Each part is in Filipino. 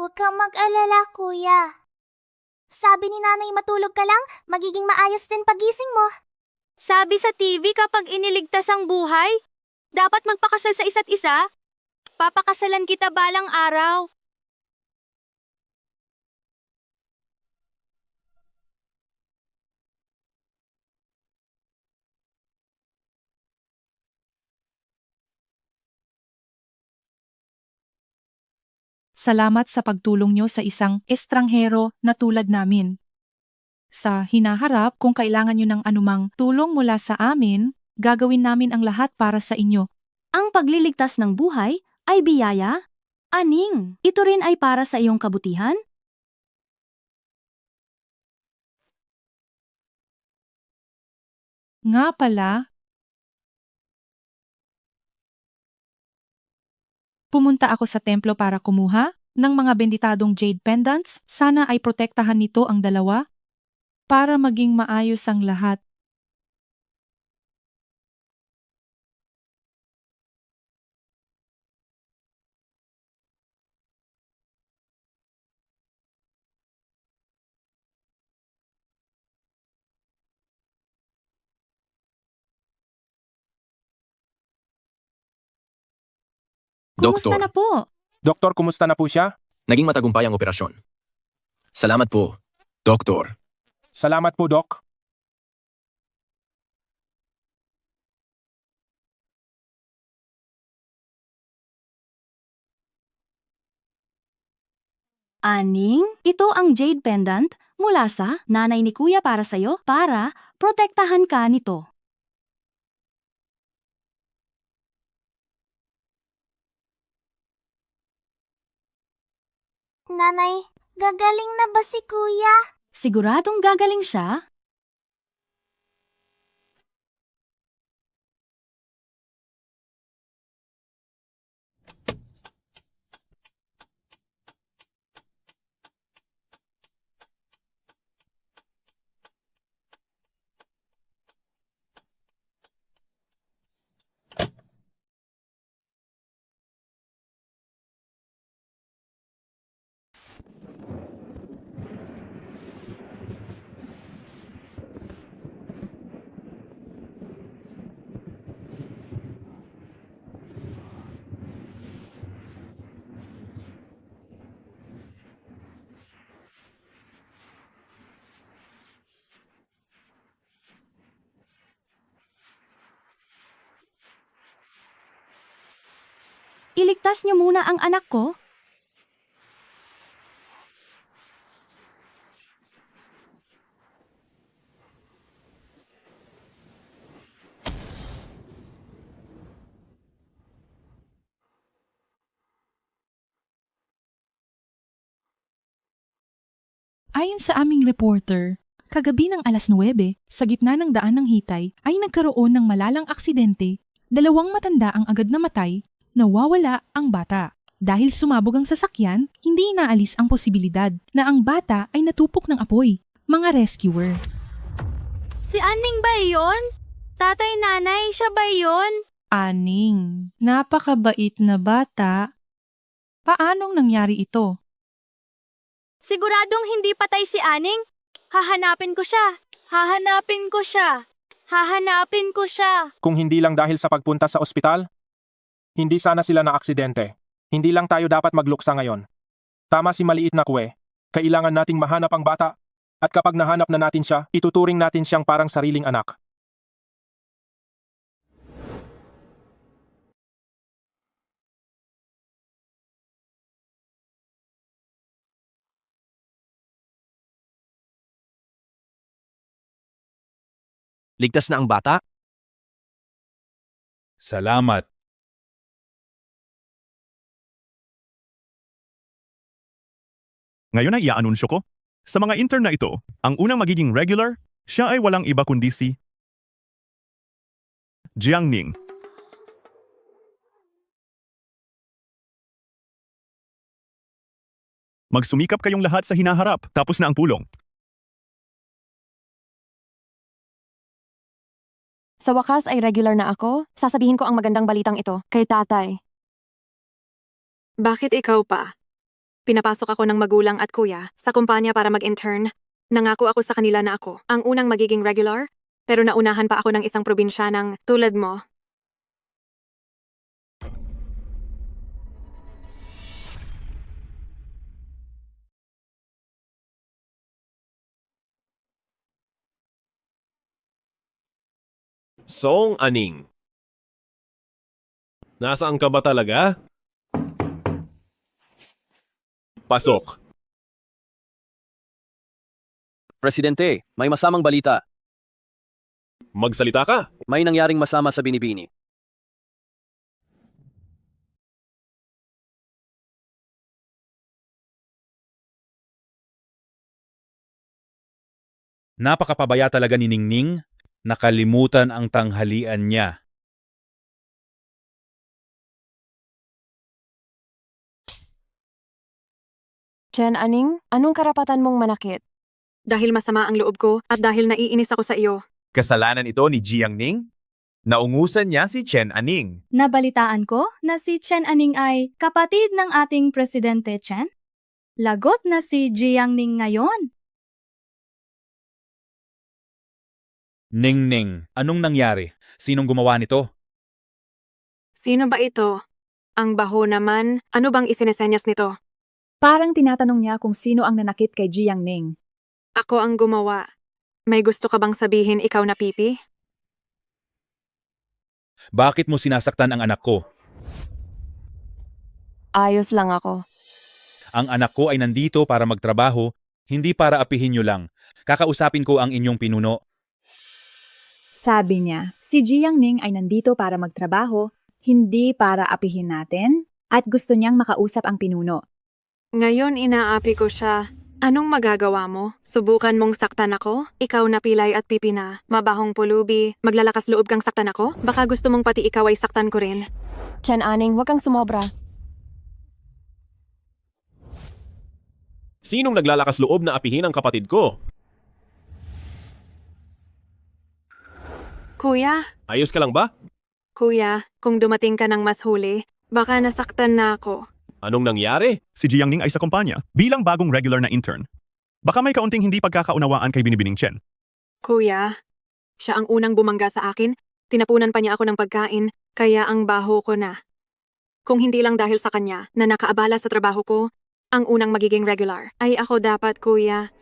Huwag kang mag-alala, kuya. Sabi ni nanay matulog ka lang, magiging maayos din pagising mo. Sabi sa TV kapag iniligtas ang buhay, dapat magpakasal sa isa't isa. Papakasalan kita balang araw. Salamat sa pagtulong nyo sa isang estranghero na tulad namin. Sa hinaharap, kung kailangan nyo ng anumang tulong mula sa amin, gagawin namin ang lahat para sa inyo. Ang pagliligtas ng buhay ay biyaya? Aning, ito rin ay para sa iyong kabutihan? Nga pala, pumunta ako sa templo para kumuha ng mga benditadong jade pendants. Sana ay protektahan nito ang dalawa para maging maayos ang lahat. Kumusta Doktor. na po? Doktor, kumusta na po siya? Naging matagumpay ang operasyon. Salamat po, Doktor. Salamat po, Doc. Aning, ito ang jade pendant mula sa nanay ni kuya para sa'yo para protektahan ka nito. Nanay, gagaling na ba si kuya? Siguradong gagaling siya. Iligtas niyo muna ang anak ko. Ayon sa aming reporter, kagabi ng alas 9, sa gitna ng daan ng Hitay ay nagkaroon ng malalang aksidente. 2 matanda ang agad namatay, nawawala ang bata. Dahil sumabog ang sasakyan, hindi inaalis ang posibilidad na ang bata ay natupok ng apoy. Mga rescuer. Si Aning ba iyon? Tatay nanay, siya ba iyon? Aning, napakabait na bata. Paanong nangyari ito? Siguradong hindi patay si Aning. Hahanapin ko siya. Hahanapin ko siya. Hahanapin ko siya. Kung hindi lang dahil sa pagpunta sa ospital, hindi sana sila na aksidente. Hindi lang tayo dapat magluksa ngayon. Tama si maliit na kuwe. Kailangan nating mahanap ang bata. At kapag nahanap na natin siya, ituturing natin siyang parang sariling anak. Ligtas na ang bata? Salamat. Ngayon ay iaanunsyo ko. Sa mga intern na ito, ang unang magiging regular, siya ay walang iba kundi si Jiang Ning. Magsumikap kayong lahat sa hinaharap, tapos na ang pulong. Sa wakas ay regular na ako. Sasabihin ko ang magandang balitang ito kay tatay. Bakit ikaw pa? Pinapasok ako ng magulang at kuya sa kumpanya para mag-intern. Nangako ako sa kanila na ako ang unang magiging regular, pero naunahan pa ako ng isang probinsyanang tulad mo. Song Aning. Nasaan ka ba talaga? Pasok. Presidente, may masamang balita. Magsalita ka. May nangyaring masama sa Binibini. Napakapabaya talaga ni Ningning, nakalimutan ang tanghalian niya. Chen Aning, anong karapatan mong manakit? Dahil masama ang loob ko at dahil naiinis ako sa iyo. Kasalanan ito ni Jiang Ning? Naungusan niya si Chen Aning. Nabalitaan ko na si Chen Aning ay kapatid ng ating Presidente Chen. Lagot na si Jiang Ning ngayon. Ningning, anong nangyari? Sinong gumawa nito? Sino ba ito? Ang baho naman, ano bang isinesenyas nito? Parang tinatanong niya kung sino ang nanakit kay Jiang Ning. Ako ang gumawa. May gusto ka bang sabihin ikaw na pipi? Bakit mo sinasaktan ang anak ko? Ayos lang ako. Ang anak ko ay nandito para magtrabaho, hindi para apihin niyo lang. Kakausapin ko ang inyong pinuno. Sabi niya, si Jiang Ning ay nandito para magtrabaho, hindi para apihin natin, at gusto niyang makausap ang pinuno. Ngayon inaapi ko siya. Anong magagawa mo? Subukan mong saktan ako? Ikaw na pilay at pipi na. Mabahong pulubi. Maglalakas loob kang saktan ako? Baka gusto mong pati ikaw ay saktan ko rin. Chen Aning, huwag kang sumobra. Sinong naglalakas loob na apihin ang kapatid ko? Kuya? Ayos ka lang ba? Kuya, kung dumating ka ng mas huli, baka nasaktan na ako. Anong nangyari? Si Jiang Ning ay sa kumpanya bilang bagong regular na intern. Baka may kaunting hindi pagkakaunawaan kay Binibining Chen. Kuya, siya ang unang bumangga sa akin. Tinapunan pa niya ako ng pagkain, kaya ang baho ko na. Kung hindi lang dahil sa kanya na nakaabala sa trabaho ko, ang unang magiging regular ay ako dapat, kuya.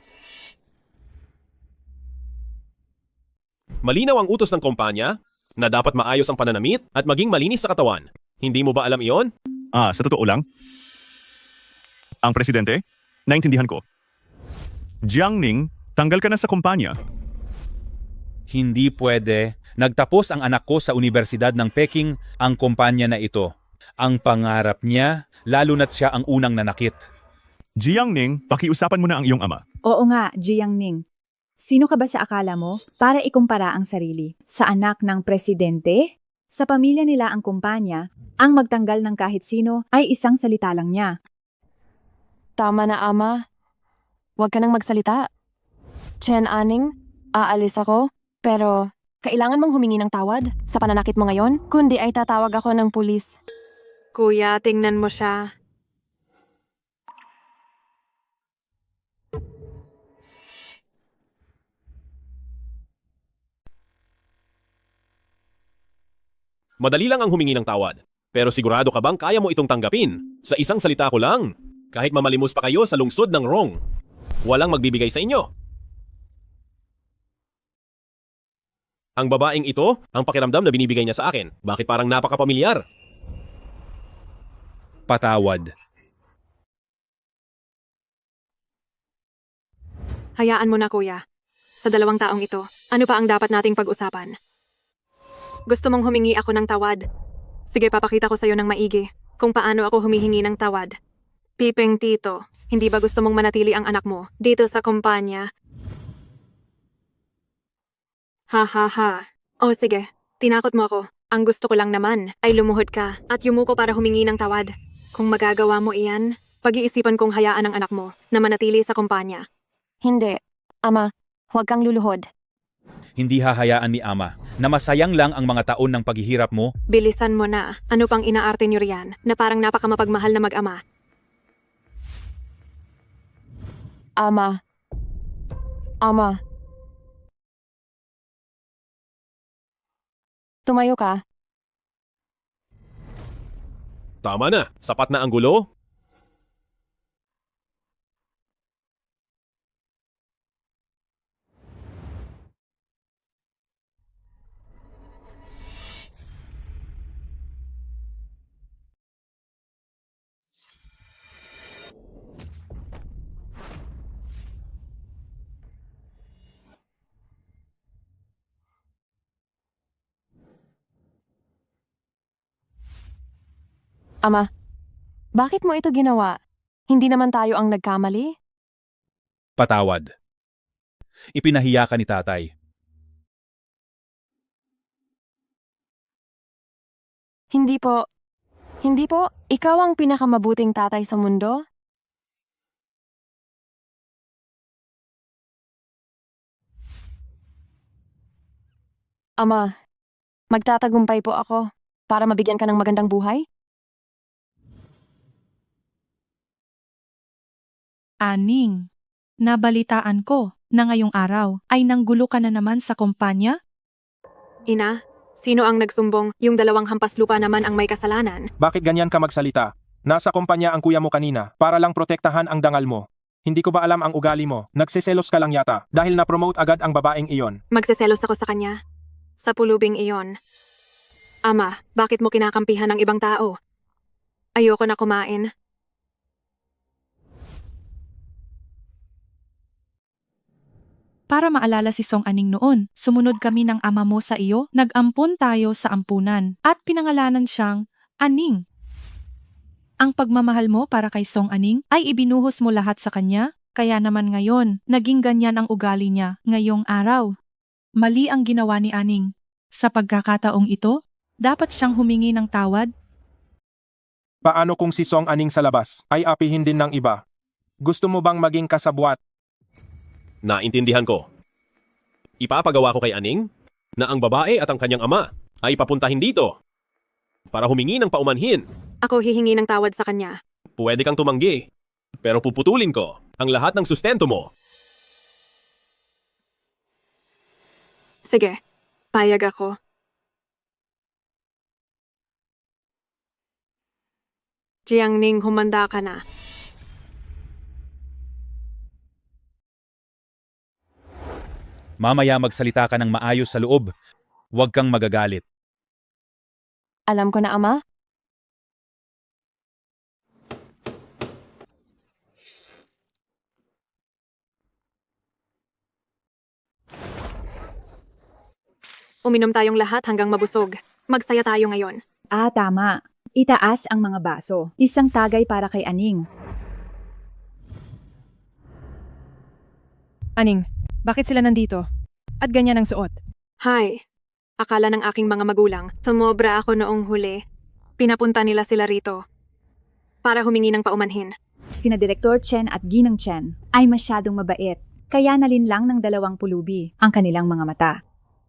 Malinaw ang utos ng kumpanya na dapat maayos ang pananamit at maging malinis sa katawan. Hindi mo ba alam iyon? Sa totoo lang, ang presidente, naintindihan ko. Jiang Ning, tanggal ka na sa kumpanya. Hindi pwede. Nagtapos ang anak ko sa Universidad ng Peking ang kumpanya na ito. Ang pangarap niya, lalo na't siya ang unang nanakit. Jiang Ning, pakiusapan mo na ang iyong ama. Oo nga, Jiang Ning. Sino ka ba sa akala mo para ikumpara ang sarili? Sa anak ng presidente? Sa pamilya nila ang kumpanya, ang magtanggal ng kahit sino ay isang salita lang niya. Tama na, Ama. Huwag ka nang magsalita. Chen Aning, aalis ako, pero kailangan mong humingi ng tawad sa pananakit mo ngayon, kundi ay tatawag ako ng pulis. Kuya, tingnan mo siya. Madali lang ang humingi ng tawad. Pero sigurado ka bang kaya mo itong tanggapin? Sa isang salita ko lang, kahit mamalimos pa kayo sa lungsod ng Rong, walang magbibigay sa inyo. Ang babaeng ito, ang pakiramdam na binibigay niya sa akin. Bakit parang napakapamilyar? Patawad. Hayaan mo na, kuya. Sa 2 taong ito, ano pa ang dapat nating pag-usapan? Gusto mong humingi ako ng tawad? Sige, papakita ko sa'yo ng maigi kung paano ako humihingi ng tawad. Pipeng Tito, hindi ba gusto mong manatili ang anak mo dito sa kumpanya? Ha ha ha. O sige, tinakot mo ako. Ang gusto ko lang naman ay lumuhod ka at yumuko para humingi ng tawad. Kung magagawa mo iyan, pag-iisipan kong hayaan ang anak mo na manatili sa kumpanya. Hindi. Ama, huwag kang luluhod. Hindi hahayaan ni Ama na masayang lang ang mga taon ng paghihirap mo. Bilisan mo na. Ano pang inaarte niyo riyan na parang napakamapagmahal na mag-ama? Ama. Ama. Tumayo ka. Tama na, sapat na ang gulo. Ama, bakit mo ito ginawa? Hindi naman tayo ang nagkamali? Patawad. Ipinahiya ka ni tatay. Hindi po. Hindi po. Ikaw ang pinakamabuting tatay sa mundo? Ama, magtatagumpay po ako para mabigyan ka ng magandang buhay? Aning, nabalitaan ko na ngayong araw ay nanggulo ka na naman sa kumpanya? Ina, sino ang nagsumbong? Yung 2 hampas lupa naman ang may kasalanan. Bakit ganyan ka magsalita? Nasa kumpanya ang kuya mo kanina para lang protektahan ang dangal mo. Hindi ko ba alam ang ugali mo? Nagsiselos ka lang yata dahil na-promote agad ang babaeng iyon. Magseselos ako sa kanya. Sa pulubing iyon. Ama, bakit mo kinakampihan ng ibang tao? Ayoko na kumain. Para maalala si Song Aning noon, sumunod kami ng ama mo sa iyo, nag-ampun tayo sa ampunan, at pinangalanan siyang Aning. Ang pagmamahal mo para kay Song Aning ay ibinuhos mo lahat sa kanya, kaya naman ngayon, naging ganyan ang ugali niya ngayong araw. Mali ang ginawa ni Aning. Sa pagkakataong ito, dapat siyang humingi ng tawad. Paano kung si Song Aning sa labas ay apihin din ng iba? Gusto mo bang maging kasabwat? Naintindihan ko. Ipapagawa ko kay Aning na ang babae at ang kanyang ama ay papuntahin dito para humingi ng paumanhin. Ako hihingi ng tawad sa kanya. Pwede kang tumanggi, pero puputulin ko ang lahat ng sustento mo. Sige, payag ako. Jiangning, humanda ka na. Mamaya magsalita ka ng maayos sa loob. Huwag kang magagalit. Alam ko na, Ama. Uminom tayong lahat hanggang mabusog. Magsaya tayo ngayon. Tama. Itaas ang mga baso. Isang tagay para kay Aning. Aning, bakit sila nandito? At ganyan ang suot? Hi. Akala ng aking mga magulang, sumobra ako noong huli. Pinapunta nila sila rito. Para humingi ng paumanhin. Sina Direktor Chen at Ginang Chen ay masyadong mabait. Kaya nalinlang ng 2 pulubi ang kanilang mga mata.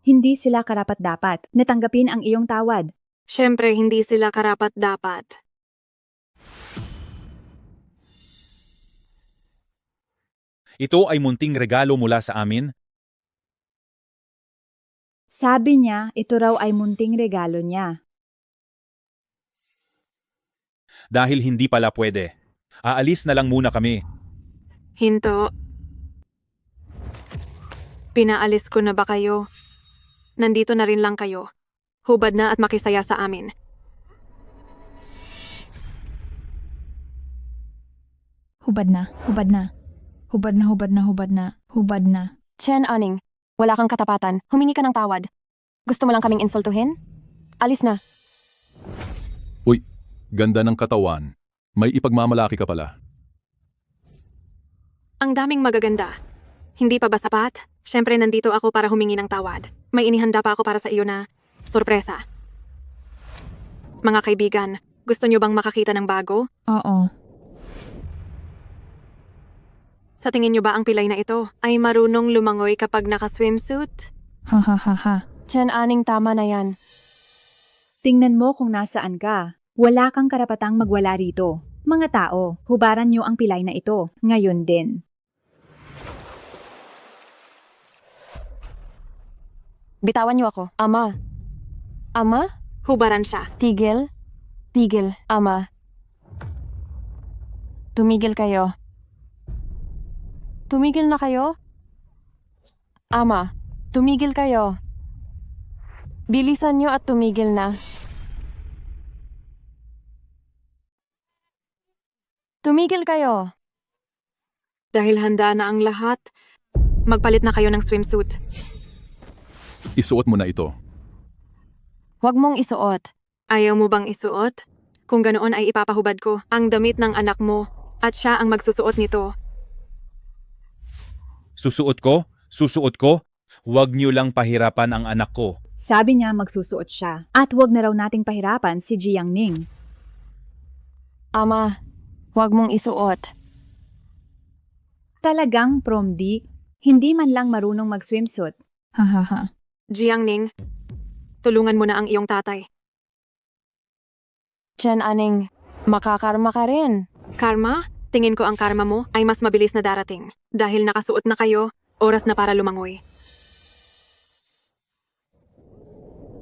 Hindi sila karapat-dapat na tanggapin ang iyong tawad. Siyempre, hindi sila karapat-dapat. Ito ay munting regalo mula sa amin. Sabi niya, ito raw ay munting regalo niya. Dahil hindi pala pwede. Aalis na lang muna kami. Hinto. Pinaalis ko na ba kayo? Nandito na rin lang kayo. Hubad na at makisaya sa amin. Hubad na, hubad na. Hubad na, hubad na, hubad na, hubad na. Chen Aning, wala kang katapatan. Humingi ka ng tawad. Gusto mo lang kaming insultuhin? Alis na. Uy, ganda ng katawan. May ipagmamalaki ka pala. Ang daming magaganda. Hindi pa ba sapat? Siyempre nandito ako para humingi ng tawad. May inihanda pa ako para sa iyo na sorpresa. Mga kaibigan, gusto niyo bang makakita ng bago? Oo. Sa tingin niyo ba ang pilay na ito ay marunong lumangoy kapag naka-swimsuit? Ha ha ha ha. Chen Aning, tama na yan. Tingnan mo kung nasaan ka. Wala kang karapatang magwala rito. Mga tao, hubaran niyo ang pilay na ito. Ngayon din. Bitawan niyo ako. Ama. Ama? Hubaran siya. Tigil. Tigil, Ama. Tumigil kayo. Tumigil na kayo? Ama, tumigil kayo. Bilisan niyo at tumigil na. Tumigil kayo. Dahil handa na ang lahat, magpalit na kayo ng swimsuit. Isuot mo na ito. Huwag mong isuot. Ayaw mo bang isuot? Kung ganoon ay ipapahubad ko ang damit ng anak mo at siya ang magsusuot nito. Susuot ko? Susuot ko? Huwag niyo lang pahirapan ang anak ko. Sabi niya magsusuot siya. At huwag na raw nating pahirapan si Jiang Ning. Ama, huwag mong isuot. Talagang prom di, hindi man lang marunong mag-swimsuit. Ha ha ha. Jiangning, tulungan mo na ang iyong tatay. Chen Aning, makakarma ka rin. Karma? Tingin ko ang karma mo ay mas mabilis na darating. Dahil nakasuot na kayo, oras na para lumangoy.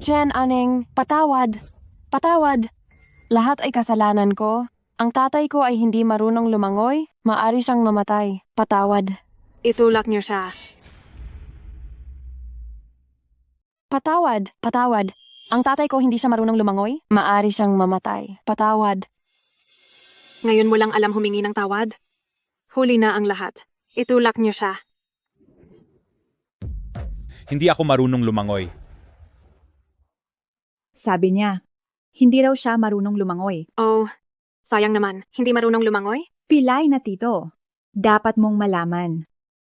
Chen Aning, patawad. Patawad. Lahat ay kasalanan ko. Ang tatay ko ay hindi marunong lumangoy. Maari siyang mamatay. Patawad. Itulak niyo siya. Patawad. Patawad. Ang tatay ko hindi siya marunong lumangoy. Maari siyang mamatay. Patawad. Ngayon mo lang alam humingi ng tawad? Huli na ang lahat. Itulak niyo siya. Hindi ako marunong lumangoy. Sabi niya, hindi raw siya marunong lumangoy. Oh, sayang naman. Hindi marunong lumangoy? Pilay na tito. Dapat mong malaman.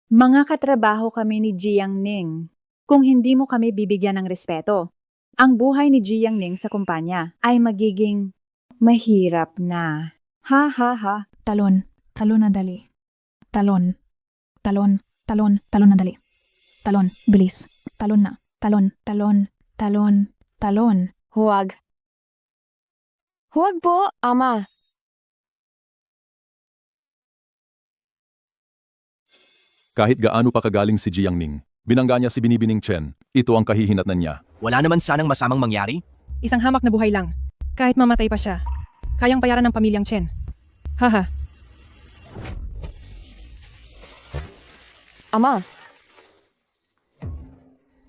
Mga katrabaho kami ni Jiang Ning. Kung hindi mo kami bibigyan ng respeto, ang buhay ni Jiang Ning sa kumpanya ay magiging mahirap na. Ha ha ha. Talon. Talon na dali. Talon. Talon. Talon. Talon na dali. Talon. Bilis. Talon na. Talon. Talon. Talon. Talon. Huwag. Huwag po, Ama. Kahit gaano pa kagaling si Jiang Ning, binangga niya si Binibining Chen. Ito ang kahihinatnan niya. Wala naman sanang masamang mangyari? Isang hamak na buhay lang. Kahit mamatay pa siya, kayang bayaran ng pamilyang Chen. Haha. Ama.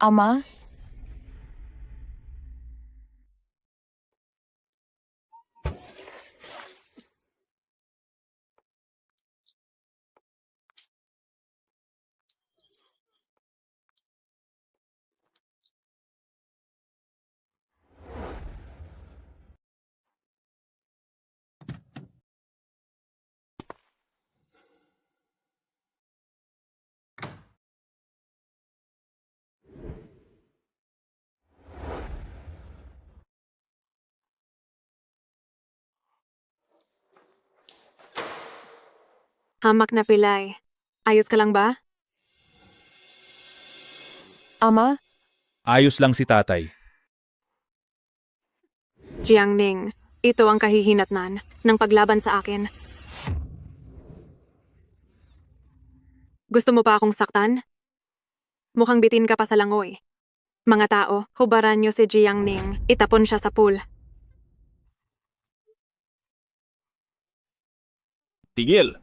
Ama. Hamak na pilay. Ayos ka lang ba? Ama. Ayos lang si tatay. Jiangning, ito ang kahihinatnan ng paglaban sa akin. Gusto mo pa akong saktan? Mukhang bitin ka pa sa langoy. Mga tao, hubaran niyo si Jiangning. Itapon siya sa pool. Tigil!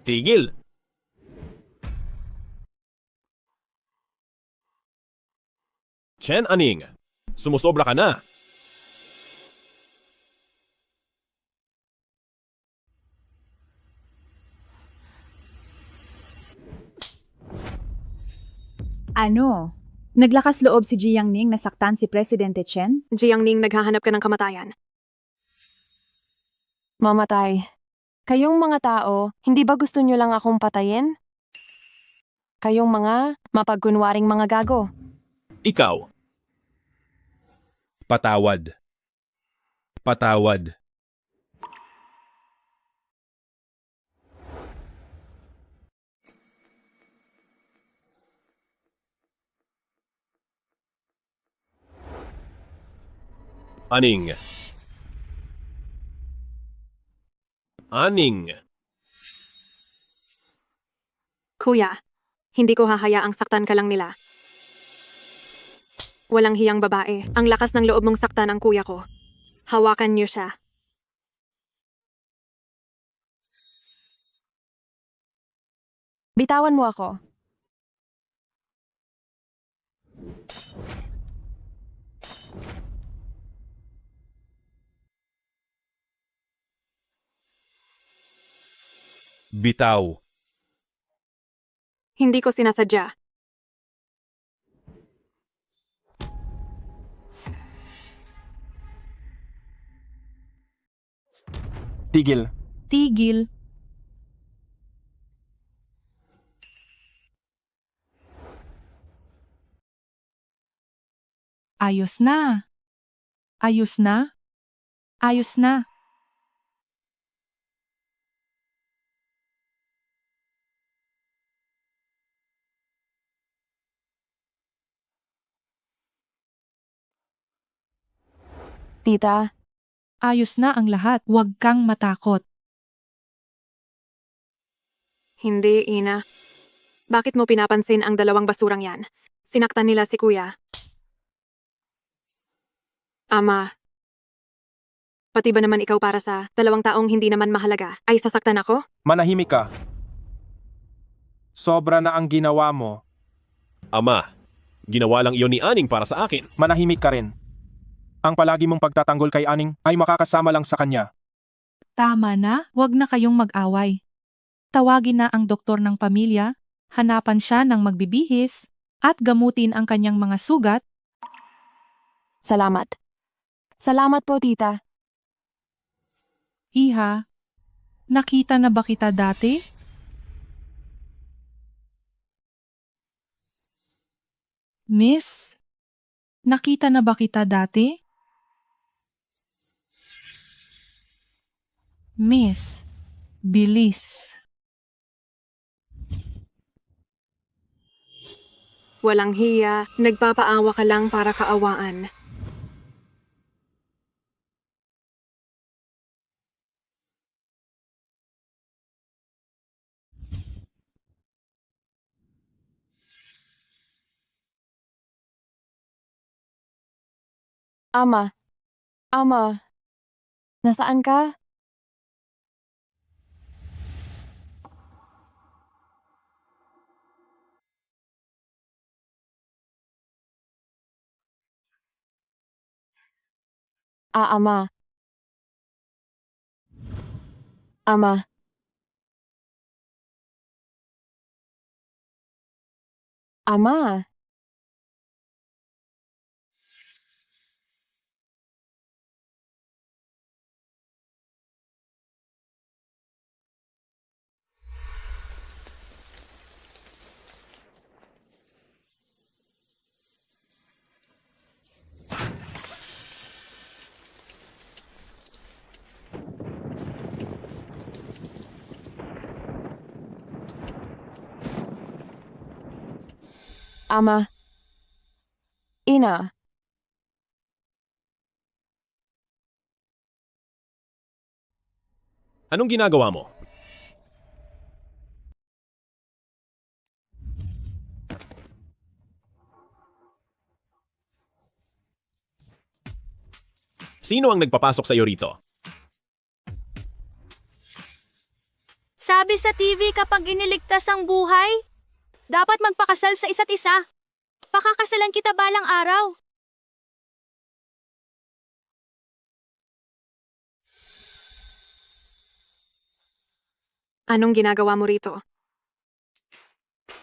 Tigil! Chen Aning, sumusobra ka na. Ano? Naglakas loob si Jiang Ning na saktan si Presidente Chen? Jiangning, naghahanap ka ng kamatayan. Mamatay. Kayong mga tao, hindi ba gusto nyo lang akong patayin? Kayong mga mapagkunwaring mga gago. Ikaw. Patawad. Patawad. Aning. Aning. Kuya, hindi ko hahayaang saktan ka lang nila. Walang hiyang babae. Ang lakas ng loob mong saktan ang kuya ko. Hawakan niyo siya. Bitawan mo ako. Bitaw. Hindi ko sinasadya. Tigil. Tigil. Ayos na. Ayos na. Ayos na. Tita, Ayos na ang lahat. Huwag kang matakot. Hindi, Ina. Bakit mo pinapansin ang dalawang basurang yan? Sinaktan nila si kuya. Ama, pati ba naman ikaw para sa 2 taong hindi naman mahalaga ay sasaktan ako? Manahimik ka. Sobra na ang ginawa mo. Ama, ginawa lang iyon ni Aning para sa akin. Manahimik ka rin. Ang palagi mong pagtatanggol kay Aning ay makakasama lang sa kanya. Tama na. Huwag na kayong mag-away. Tawagin na ang doktor ng pamilya, hanapan siya ng magbibihis, at gamutin ang kanyang mga sugat. salamat. Salamat po, tita. Iha, nakita na ba kita dati? Miss, nakita na ba kita dati? Miss, bilis. Walang hiya, nagpapaawa ka lang para kaawaan. Ama. Ama. Nasaan ka? Ama. Ama. Ama. Ama. Ina. Anong ginagawa mo? Sino ang nagpapasok sa iyo rito? Sabi sa TV kapag iniligtas ang buhay, dapat magpakasal sa isa't isa. Pakakasalan kita balang araw. Anong ginagawa mo rito?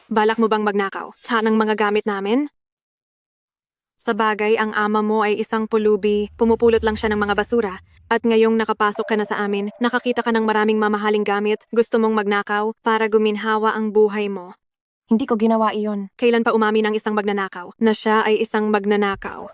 Balak mo bang magnakaw ng mga gamit namin? Sa bagay, ang ama mo ay isang pulubi, pumupulot lang siya ng mga basura. At ngayong nakapasok ka na sa amin, nakakita ka ng maraming mamahaling gamit, gusto mong magnakaw para guminhawa ang buhay mo. Hindi ko ginawa iyon. Kailan pa umamin ang isang magnanakaw na siya ay isang magnanakaw?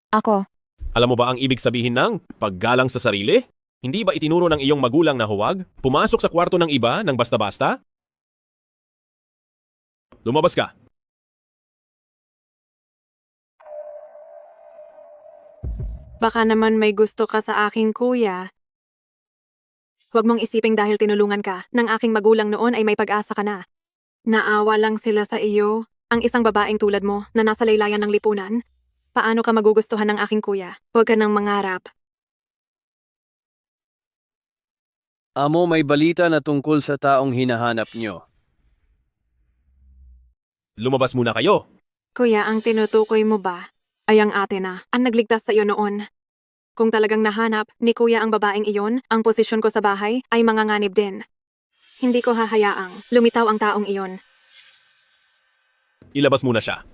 Ako. Alam mo ba ang ibig sabihin ng paggalang sa sarili? Hindi ba itinuro ng iyong magulang na huwag pumasok sa kwarto ng iba ng basta-basta? Lumabas ka. Baka naman may gusto ka sa aking kuya. Huwag mong isiping dahil tinulungan ka ng aking magulang noon ay may pag-asa ka na. Naawa lang sila sa iyo, ang isang babaeng tulad mo na nasa laylayan ng lipunan. Paano ka magugustuhan ng aking kuya? Huwag ka nang mangarap. Amo, may balita na tungkol sa taong hinahanap nyo. Lumabas muna kayo. Kuya, ang tinutukoy mo ba ay ang ate na ang nagligtas sa iyo noon? Kung talagang nahanap ni kuya ang babaeng iyon, ang posisyon ko sa bahay ay manganganib din. Hindi ko hahayaang lumitaw ang taong iyon. Ilabas muna siya.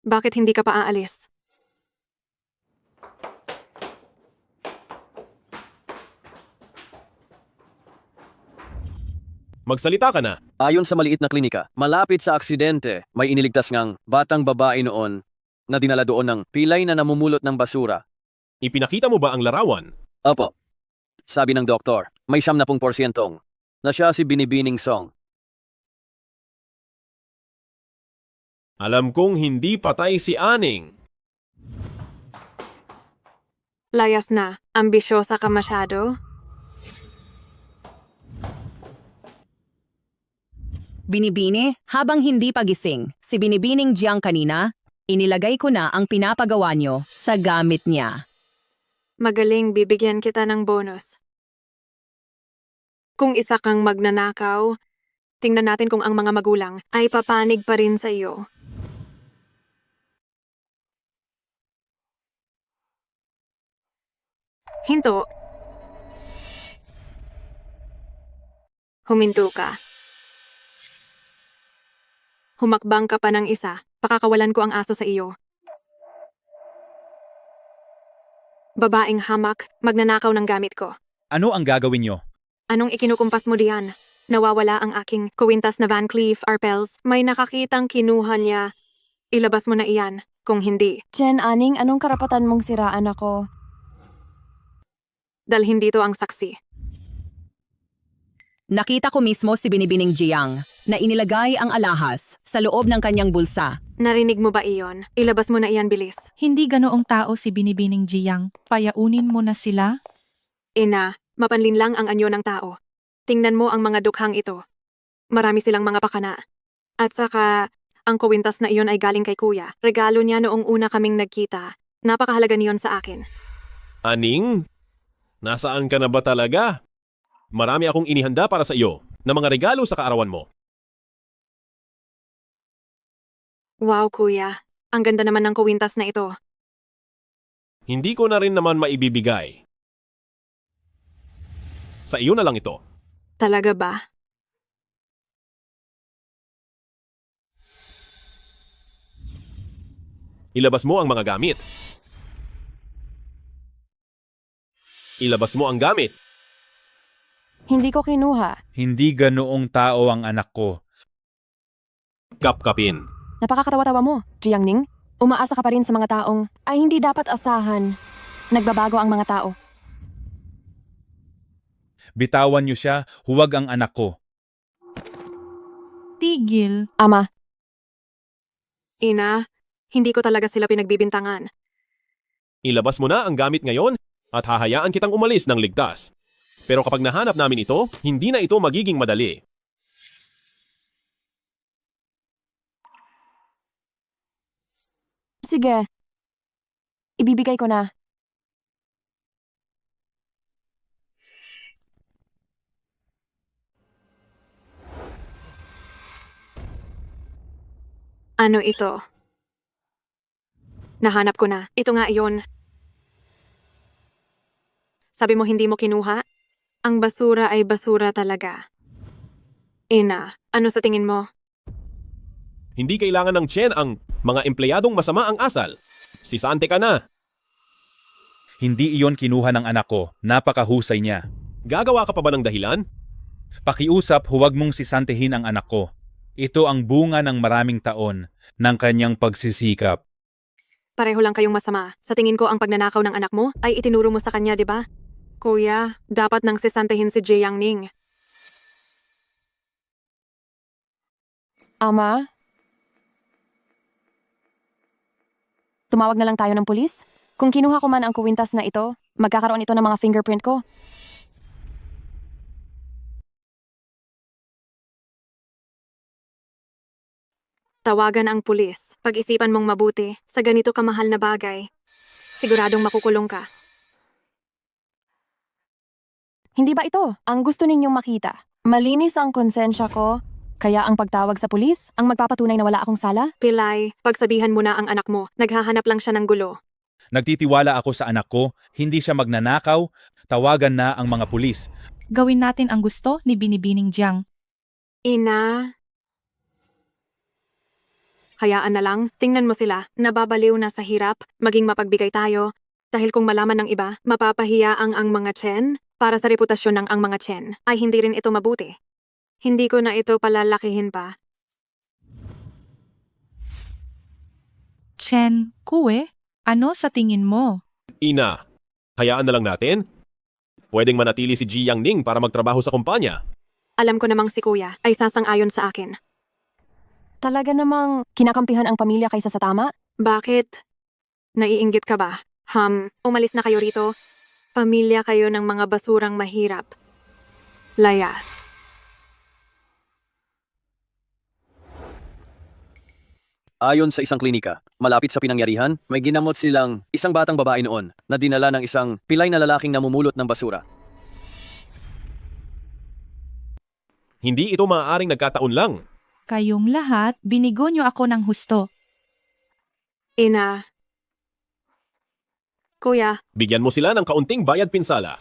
Bakit hindi ka pa aalis? Magsalita ka na. Ayon sa maliit na klinika, malapit sa aksidente, may iniligtas ngang batang babae noon na dinala doon ng pilay na namumulot ng basura. Ipinakita mo ba ang larawan? Opo. Sabi ng doktor, may 70% na siya si Binibining Song. Alam kong hindi patay si Aning. Layas na, ambisyosa ka masyado. Binibini, habang hindi pagising, si Binibining Jiang kanina, inilagay ko na ang pinapagawa nyo sa gamit niya. Magaling, bibigyan kita ng bonus. Kung isa kang magnanakaw, tingnan natin kung ang mga magulang ay papanig pa rin sa iyo. Hinto. Huminto ka. Humakbang ka pa ng isa, pakakawalan ko ang aso sa iyo. Babaeng hamak, magnanakaw ng gamit ko. Ano ang gagawin nyo? Anong ikinukumpas mo diyan? Nawawala ang aking kuwintas na Van Cleef Arpels. May nakakitang kinuha niya. Ilabas mo na iyan, kung hindi. Chen Aning, anong karapatan mong siraan ako? Dalhin dito ang saksi. Nakita ko mismo si Binibining Jiang na inilagay ang alahas sa loob ng kanyang bulsa. Narinig mo ba iyon? Ilabas mo na iyan, bilis. Hindi ganoong tao si Binibining Jiang. Payaunin mo na sila. Ina, mapanlin lang ang anyo ng tao. Tingnan mo ang mga dukhang ito. Marami silang mga pakana. At saka, ang kuwintas na iyon ay galing kay kuya. Regalo niya noong una kaming nagkita. Napakahalaga niyon sa akin. Aning? Nasaan ka na ba talaga? Marami akong inihanda para sa iyo na mga regalo sa kaarawan mo. Wow, kuya. Ang ganda naman ng kuwintas na ito. Hindi ko na rin naman maibibigay. Sa iyo na lang ito. Talaga ba? Ilabas mo ang mga gamit. Ilabas mo ang gamit. Hindi ko kinuha. Hindi ganoong tao ang anak ko. Kapkapin. Napakakatawa-tawa mo, Jiangning. Umaasa ka pa rin sa mga taong ay hindi dapat asahan. Nagbabago ang mga tao. Bitawan niyo siya, huwag ang anak ko. Tigil. Ama. Ina, hindi ko talaga sila pinagbibintangan. Ilabas mo na ang gamit ngayon at hahayaan kitang umalis ng ligtas. Pero kapag nahanap namin ito, hindi na ito magiging madali. Sige. Ibibigay ko na. Ano ito? Nahanap ko na. Ito nga iyon. Sabi mo hindi mo kinuha? Ang basura ay basura talaga. Ina, ano sa tingin mo? Hindi kailangan ng Chen ang mga empleyadong masama ang asal. Sisante ka na. Hindi iyon kinuha ng anak ko. Napakahusay niya. Gagawa ka pa ba ng dahilan? Pakiusap, huwag mong sisantehin ang anak ko. Ito ang bunga ng maraming taon ng kanyang pagsisikap. Pareho lang kayong masama. Sa tingin ko ang pagnanakaw ng anak mo ay itinuro mo sa kanya, di ba? Kuya, dapat nang sisantehin si Jiangning. Ama? Tumawag na lang tayo ng pulis? Kung kinuha ko man ang kuwintas na ito, magkakaroon ito ng mga fingerprint ko. Tawagan ang pulis. Pag-isipan mong mabuti, sa ganito kamahal na bagay, siguradong makukulong ka. Hindi ba ito ang gusto ninyong makita? Malinis ang konsensya ko, kaya ang pagtawag sa pulis ang magpapatunay na wala akong sala? Pilay, pagsabihan mo na ang anak mo, naghahanap lang siya ng gulo. Nagtitiwala ako sa anak ko, hindi siya magnanakaw, tawagan na ang mga pulis. Gawin natin ang gusto ni Binibining Jiang. Ina, hayaan na lang, tingnan mo sila, nababaliw na sa hirap, maging mapagbigay tayo. Dahil kung malaman ng iba, mapapahiya ang mga Chen, para sa reputasyon ng ang mga Chen, ay hindi rin ito mabuti. Hindi ko na ito palalakihin pa. Chen, Kue, ano sa tingin mo? Ina, hayaan na lang natin. Pwedeng manatili si Ji Yangning para magtrabaho sa kumpanya. Alam ko namang si Kuya ay sasang-ayon sa akin. Talaga namang kinakampihan ang pamilya kaysa sa tama? Bakit? Naiinggit ka ba? Umalis na kayo rito. Pamilya kayo ng mga basurang mahirap. Layas. Ayon sa isang klinika, malapit sa pinangyarihan, may ginamot silang isang batang babae noon na dinala ng isang pilay na lalaking namumulot ng basura. Hindi ito maaaring nagkataon lang. Kayong lahat, binigo niyo ako ng husto. Ina. Kuya, Bigyan mo sila ng kaunting bayad pinsala.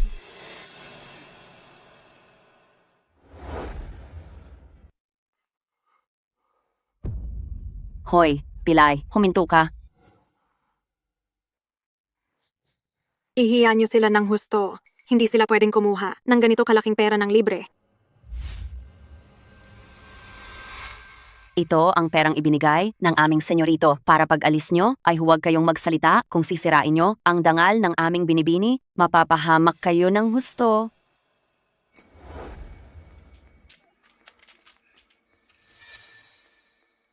Hoy, Pilay, huminto ka. ihiya niyo sila ng husto. Hindi sila pwedeng kumuha ng ganito kalaking pera ng libre. Ito ang perang ibinigay ng aming senyorito para pag alis nyo ay huwag kayong magsalita kung sisirain nyo ang dangal ng aming binibini, mapapahamak kayo ng husto.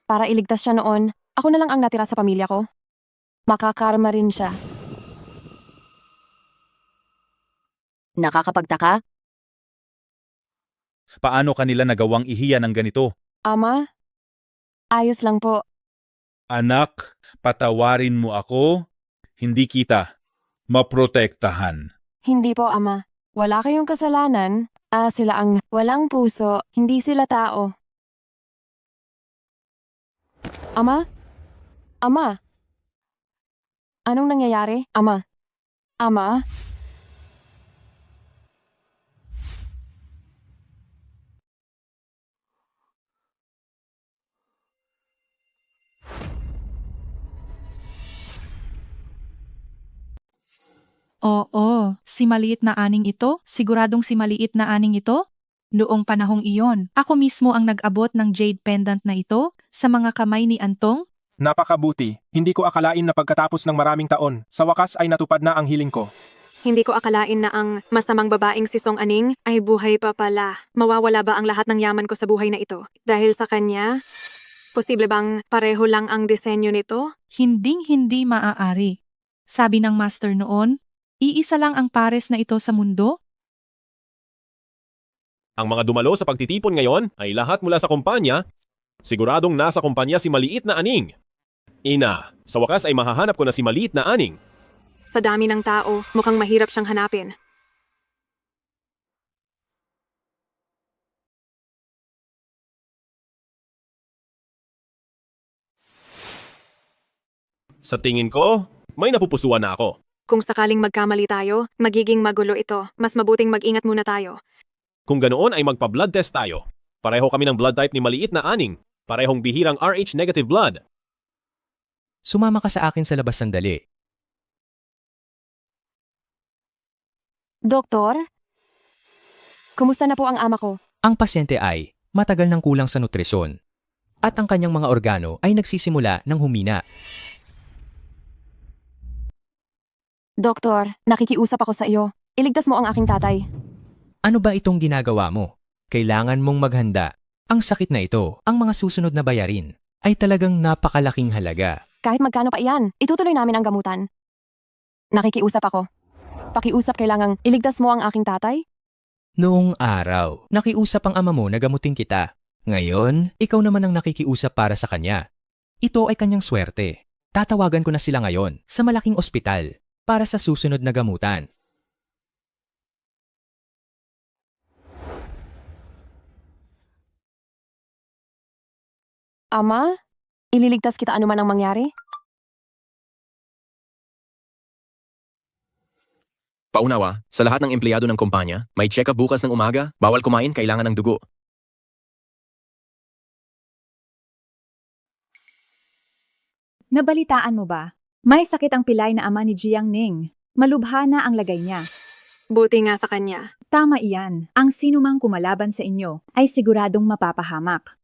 Para iligtas siya noon, ako na lang ang natira sa pamilya ko. Makakarma rin siya. Nakakapagtaka? Paano kanila nagawang ihiya ng ganito? Ama, ayos lang po. Anak, patawarin mo ako, hindi kita maprotektahan. Hindi po, Ama. Wala kayong kasalanan. Sila ang walang puso, hindi sila tao. Ama? Ama? Anong nangyayari? Ama? Ama? Oo, si maliit na aning ito, siguradong si maliit na aning ito? Noong panahong iyon, ako mismo ang nag-abot ng jade pendant na ito sa mga kamay ni Antong. Napakabuti. Hindi ko akalain na pagkatapos ng maraming taon, sa wakas ay natupad na ang hiling ko. Hindi ko akalain na ang masamang babaeng si Song Aning ay buhay pa pala. Mawawala ba ang lahat ng yaman ko sa buhay na ito? Dahil sa kanya? Posible bang pareho lang ang disenyo nito? Hinding-hindi maaari. Sabi ng master noon, iisa lang ang pares na ito sa mundo? Ang mga dumalo sa pagtitipon ngayon ay lahat mula sa kumpanya. Siguradong nasa kumpanya si maliit na aning. Ina, sa wakas ay mahahanap ko na si maliit na aning. Sa dami ng tao, mukhang mahirap siyang hanapin. Sa tingin ko, may napupusuan na ako. Kung sakaling magkamali tayo, magiging magulo ito. Mas mabuting mag-ingat muna tayo. Kung ganoon ay magpa-blood test tayo. Pareho kami ng blood type ni maliit na aning. Parehong bihirang RH negative blood. Sumama ka sa akin sa labas sandali. Doktor? Kumusta na po ang ama ko? Ang pasyente ay matagal nang kulang sa nutrisyon at ang kanyang mga organo ay nagsisimula ng humina. Doktor, nakikiusap ako sa iyo. Iligtas mo ang aking tatay. Ano ba itong ginagawa mo? Kailangan mong maghanda. Ang sakit na ito, ang mga susunod na bayarin, ay talagang napakalaking halaga. Kahit magkano pa iyan, itutuloy namin ang gamutan. Nakikiusap ako. Pakiusap kailangang iligtas mo ang aking tatay? Noong araw, nakiusap ang ama mo na gamutin kita. Ngayon, ikaw naman ang nakikiusap para sa kanya. Ito ay kanyang swerte. Tatawagan ko na sila ngayon sa malaking ospital para sa susunod na gamutan. Ama, ililigtas kita anuman ang mangyari? Paunawa, sa lahat ng empleyado ng kumpanya, may check-up bukas ng umaga, bawal kumain, kailangan ng dugo. Nabalitaan mo ba? May sakit ang pilay na ama ni Jiang Ning. Malubha na ang lagay niya. Buti nga sa kanya. Tama iyan. Ang sinumang kumalaban sa inyo ay siguradong mapapahamak.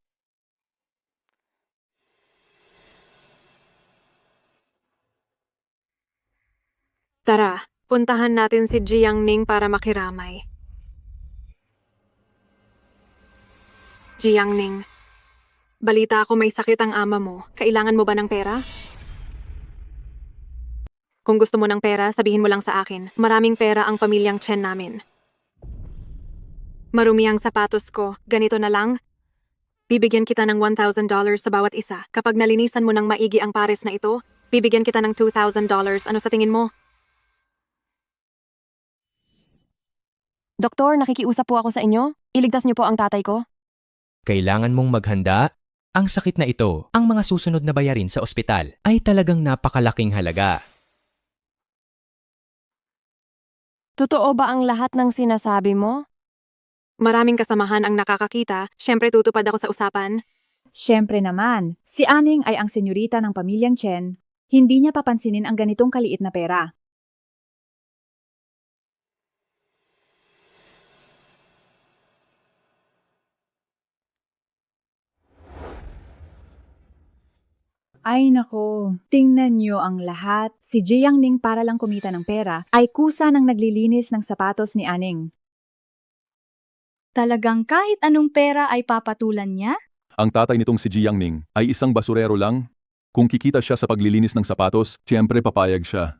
Tara, puntahan natin si Jiang Ning para makiramay. Jiang Ning, balita ako may sakit ang ama mo. Kailangan mo ba ng pera? Kung gusto mo ng pera, sabihin mo lang sa akin. Maraming pera ang pamilyang Chen namin. Marumi ang sapatos ko. Ganito na lang. Bibigyan kita ng $1,000 sa bawat isa. Kapag nalinisan mo ng maigi ang pares na ito, bibigyan kita ng $2,000. Ano sa tingin mo? Doktor, nakikiusap po ako sa inyo. Iligtas niyo po ang tatay ko. Kailangan mong maghanda. Ang sakit na ito, ang mga susunod na bayarin sa ospital, ay talagang napakalaking halaga. Totoo ba ang lahat ng sinasabi mo? Maraming kasamahan ang nakakakita. Siyempre tutupad ako sa usapan. Siyempre naman, si Aning ay ang senyorita ng pamilyang Chen. Hindi niya papansinin ang ganitong kaliit na pera. Ay nako, tingnan niyo ang lahat. Si Jiang Ning para lang kumita ng pera ay kusa ng naglilinis ng sapatos ni Aning. Talagang kahit anong pera ay papatulan niya? Ang tatay nitong si Jiang Ning ay isang basurero lang. Kung kikita siya sa paglilinis ng sapatos, siyempre papayag siya.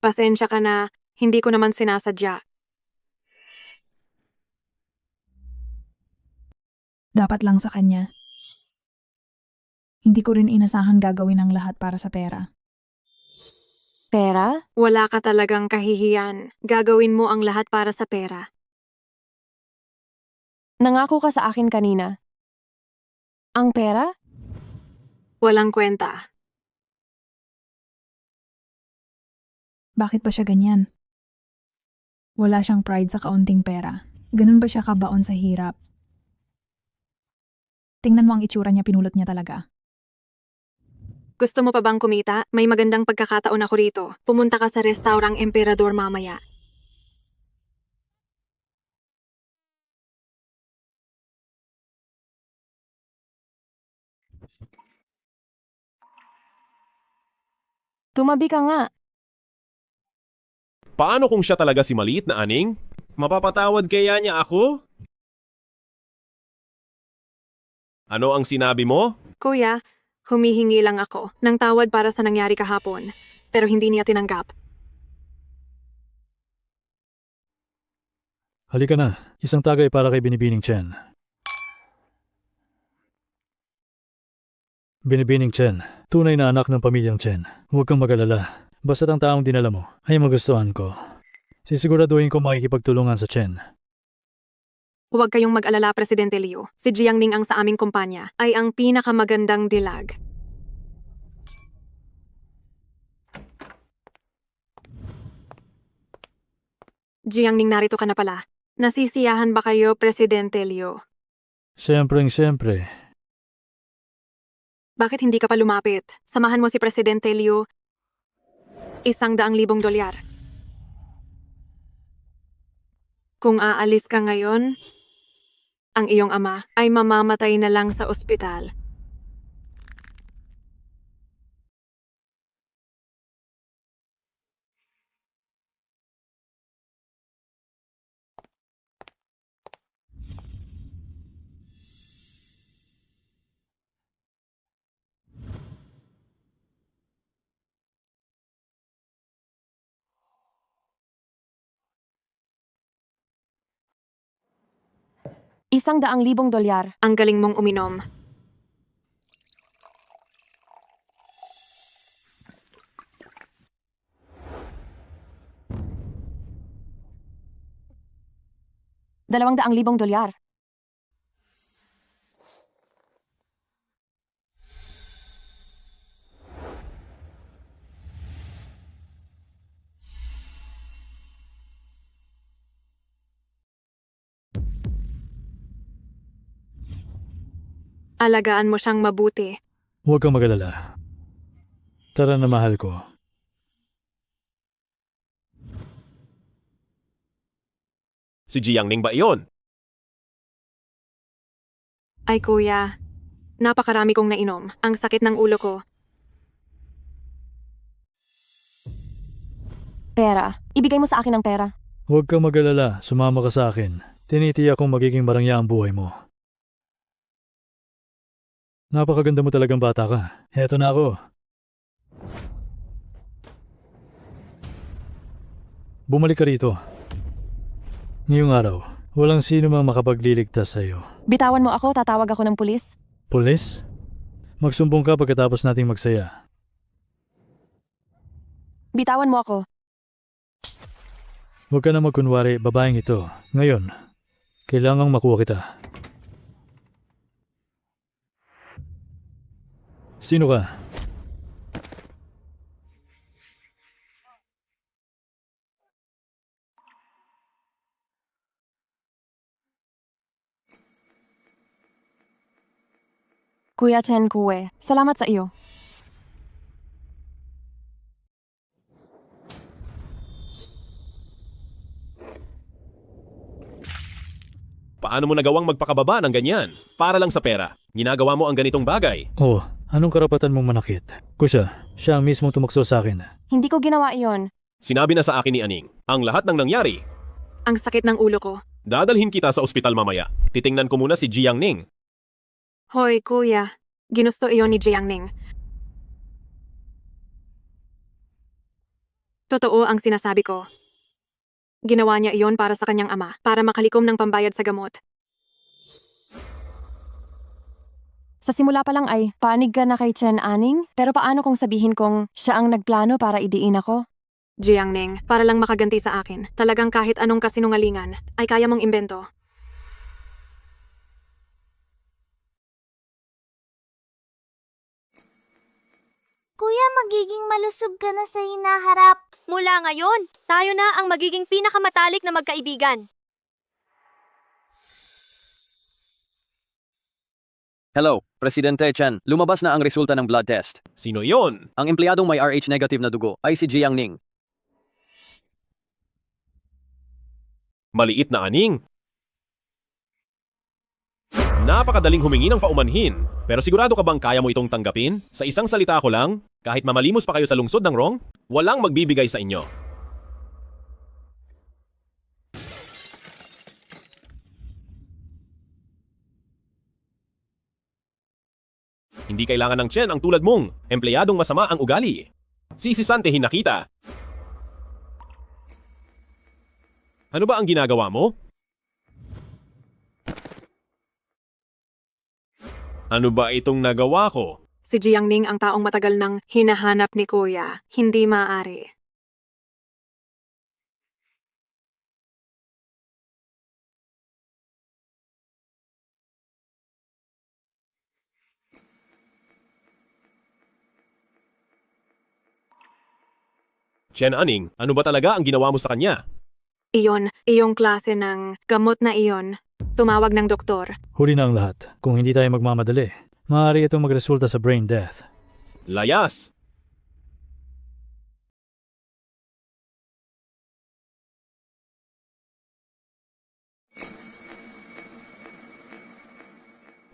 Pasensya ka na, hindi ko naman sinasadya. Dapat lang sa kanya. Hindi ko rin inasahan gagawin ang lahat para sa pera. Pera? Wala ka talagang kahihiyan. Gagawin mo ang lahat para sa pera. Nangako ka sa akin kanina. Ang pera? Walang kwenta. Bakit ba siya ganyan? Wala siyang pride sa kaunting pera. Ganun ba siya kabaon sa hirap? Tingnan mo ang itsura niya, pinulot niya talaga. Gusto mo pa bang kumita? May magandang pagkakataon ako rito. Pumunta ka sa restaurang Emperador mamaya. Tumabi ka nga. Paano kung siya talaga si maliit na Aning? Mapapatawad kaya niya ako? Ano ang sinabi mo? Kuya, humihingi lang ako ng tawad para sa nangyari kahapon. Pero hindi niya tinanggap. Halika na, isang tagay para kay Binibining Chen. Binibining Chen, tunay na anak ng pamilyang Chen. Huwag kang mag-alala. Basta't ang taong dinala mo ay magustuhan ko. Sisiguraduhin ko makikipagtulungan sa Chen. Huwag kayong mag-alala, Presidente Liu. Si Jiang Ning ang sa aming kumpanya ay ang pinakamagandang dilag. Jiang Ning, narito ka na pala. Nasisiyahan ba kayo, Presidente Liu? Siyempre. Bakit hindi ka pa lumapit? Samahan mo si Presidente Liu. $100,000. Kung aalis ka ngayon, ang iyong ama ay mamamatay na lang sa ospital. $100,000. Ang galing mong uminom. $200,000. Alagaan mo siyang mabuti. Huwag kang magalala. Tara na mahal ko. Si Jiangning ba iyon? Ay kuya, napakarami kong nainom. Ang sakit ng ulo ko. Pera. Ibigay mo sa akin ang pera. Huwag kang magalala, sumama ka sa akin. Tinitiyak kong magiging marangya ang buhay mo. Napakaganda mo talagang bata ka. Heto na ako. Bumalik ka rito. Ngayong araw, walang sino mang makapagliligtas sa iyo. Bitawan mo ako, tatawag ako ng pulis. Pulis? Magsumbong ka pagkatapos nating magsaya. Bitawan mo ako. Huwag ka na magkunwari, babaeng ito. Ngayon, kailangang makuha kita. Sino ka? Kuya Chen Kue, salamat sa iyo. Paano mo nagawang magpakababa ng ganyan? Para lang sa pera. Ginagawa mo ang ganitong bagay. Oh, anong karapatan mong manakit? Kusya, siya ang mismong tumakso sa akin. Hindi ko ginawa iyon. Sinabi na sa akin ni Aning, ang lahat ng nangyari. Ang sakit ng ulo ko. Dadalhin kita sa ospital mamaya. Titingnan ko muna si Jiangning. Hoy kuya, ginusto iyon ni Jiangning. Totoo ang sinasabi ko. Ginawa niya iyon para sa kanyang ama, para makalikom ng pambayad sa gamot. Sa simula pa lang ay panig ka na kay Chen Aning, pero paano kung sabihin kong siya ang nagplano para idiin ako? Jiangning, para lang makaganti sa akin. Talagang kahit anong kasinungalingan ay kaya mong imbento. Kuya, magiging malusog ka na sa hinaharap. Mula ngayon, tayo na ang magiging pinakamatalik na magkaibigan. Hello, Presidente Chen. Lumabas na ang resulta ng blood test. Sino yon? Ang empleyadong may RH negative na dugo ay si Jiangning. Maliit na Aning. Napakadaling humingi ng paumanhin. Pero sigurado ka bang kaya mo itong tanggapin? Sa isang salita ko lang, kahit mamalimos pa kayo sa lungsod ng Rong, walang magbibigay sa inyo. Hindi kailangan ng Chen ang tulad mong empleyadong masama ang ugali. Sisisantehin na kita. Ano ba ang ginagawa mo? Ano ba itong nagawa ko? Si Jiangning ang taong matagal nang hinahanap ni kuya. Hindi maaari. Chen Aning, ano ba talaga ang ginawa mo sa kanya? Iyong klase ng gamot na iyon. Tumawag ng doktor. Huli na ang lahat. Kung hindi tayo magmamadali, maaari itong magresulta sa brain death. Layas!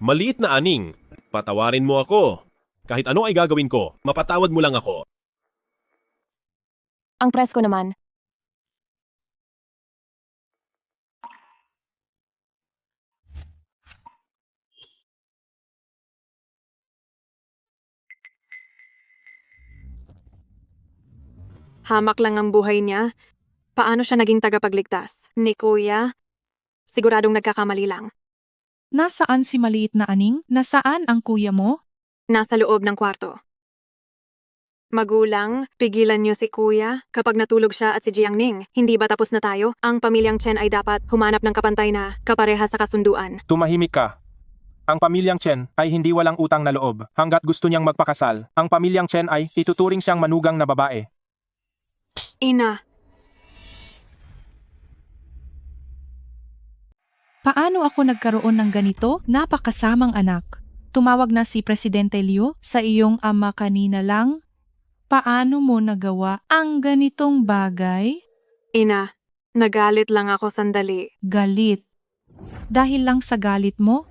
Maliit na Aning, patawarin mo ako. Kahit ano ay gagawin ko, mapatawad mo lang ako. Ang presko naman. Hamak lang ang buhay niya. Paano siya naging tagapagligtas? Ni kuya? Siguradong nagkakamali lang. Nasaan si maliit na aning? Nasaan ang kuya mo? Nasa loob ng kwarto. Magulang, pigilan niyo si kuya kapag natulog siya at si Jiangning. Hindi ba tapos na tayo? Ang pamilyang Chen ay dapat humanap ng kapantay na kapareha sa kasunduan. Tumahimik ka. Ang pamilyang Chen ay hindi walang utang na loob hanggat gusto niyang magpakasal. Ang pamilyang Chen ay ituturing siyang manugang na babae. Ina, Paano ako nagkaroon ng ganito? Napakasamang anak. Tumawag na si Presidente Liu sa iyong ama kanina lang. Paano mo nagawa ang ganitong bagay? ina, nagalit lang ako sandali. Galit. Dahil lang sa galit mo,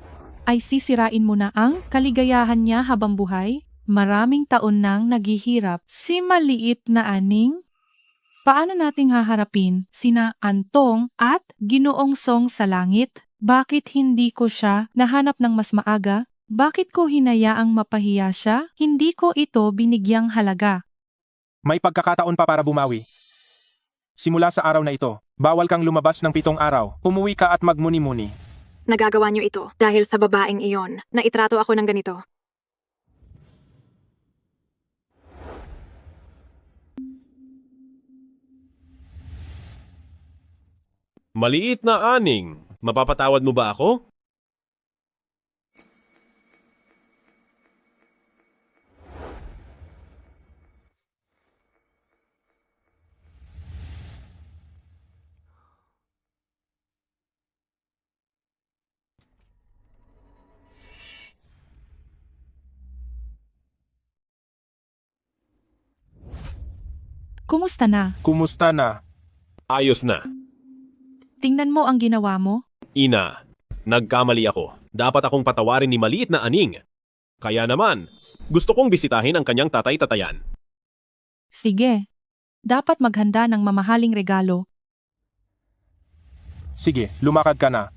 ay sisirain mo na ang kaligayahan niya habang buhay? Maraming taon nang naghihirap si maliit na aning. Paano nating haharapin sina Antong at Ginoong Song sa langit? Bakit hindi ko siya nahanap ng mas maaga? Bakit ko hinayaang mapahiya siya? Hindi ko ito binigyang halaga. May pagkakataon pa para bumawi. Simula sa araw na ito, bawal kang lumabas ng 7 araw. Umuwi ka at magmuni-muni. Nagagawa niyo ito dahil sa babaeng iyon na itrato ako ng ganito. Maliit na aning, mapapatawad mo ba ako? Kumusta na? Kumusta na? Ayos na. Tingnan mo ang ginawa mo. Ina, nagkamali ako. Dapat akong patawarin ni maliit na aning. Kaya naman, gusto kong bisitahin ang kanyang tatay-tatayan. Sige. Dapat maghanda ng mamahaling regalo. Sige, lumakad ka na.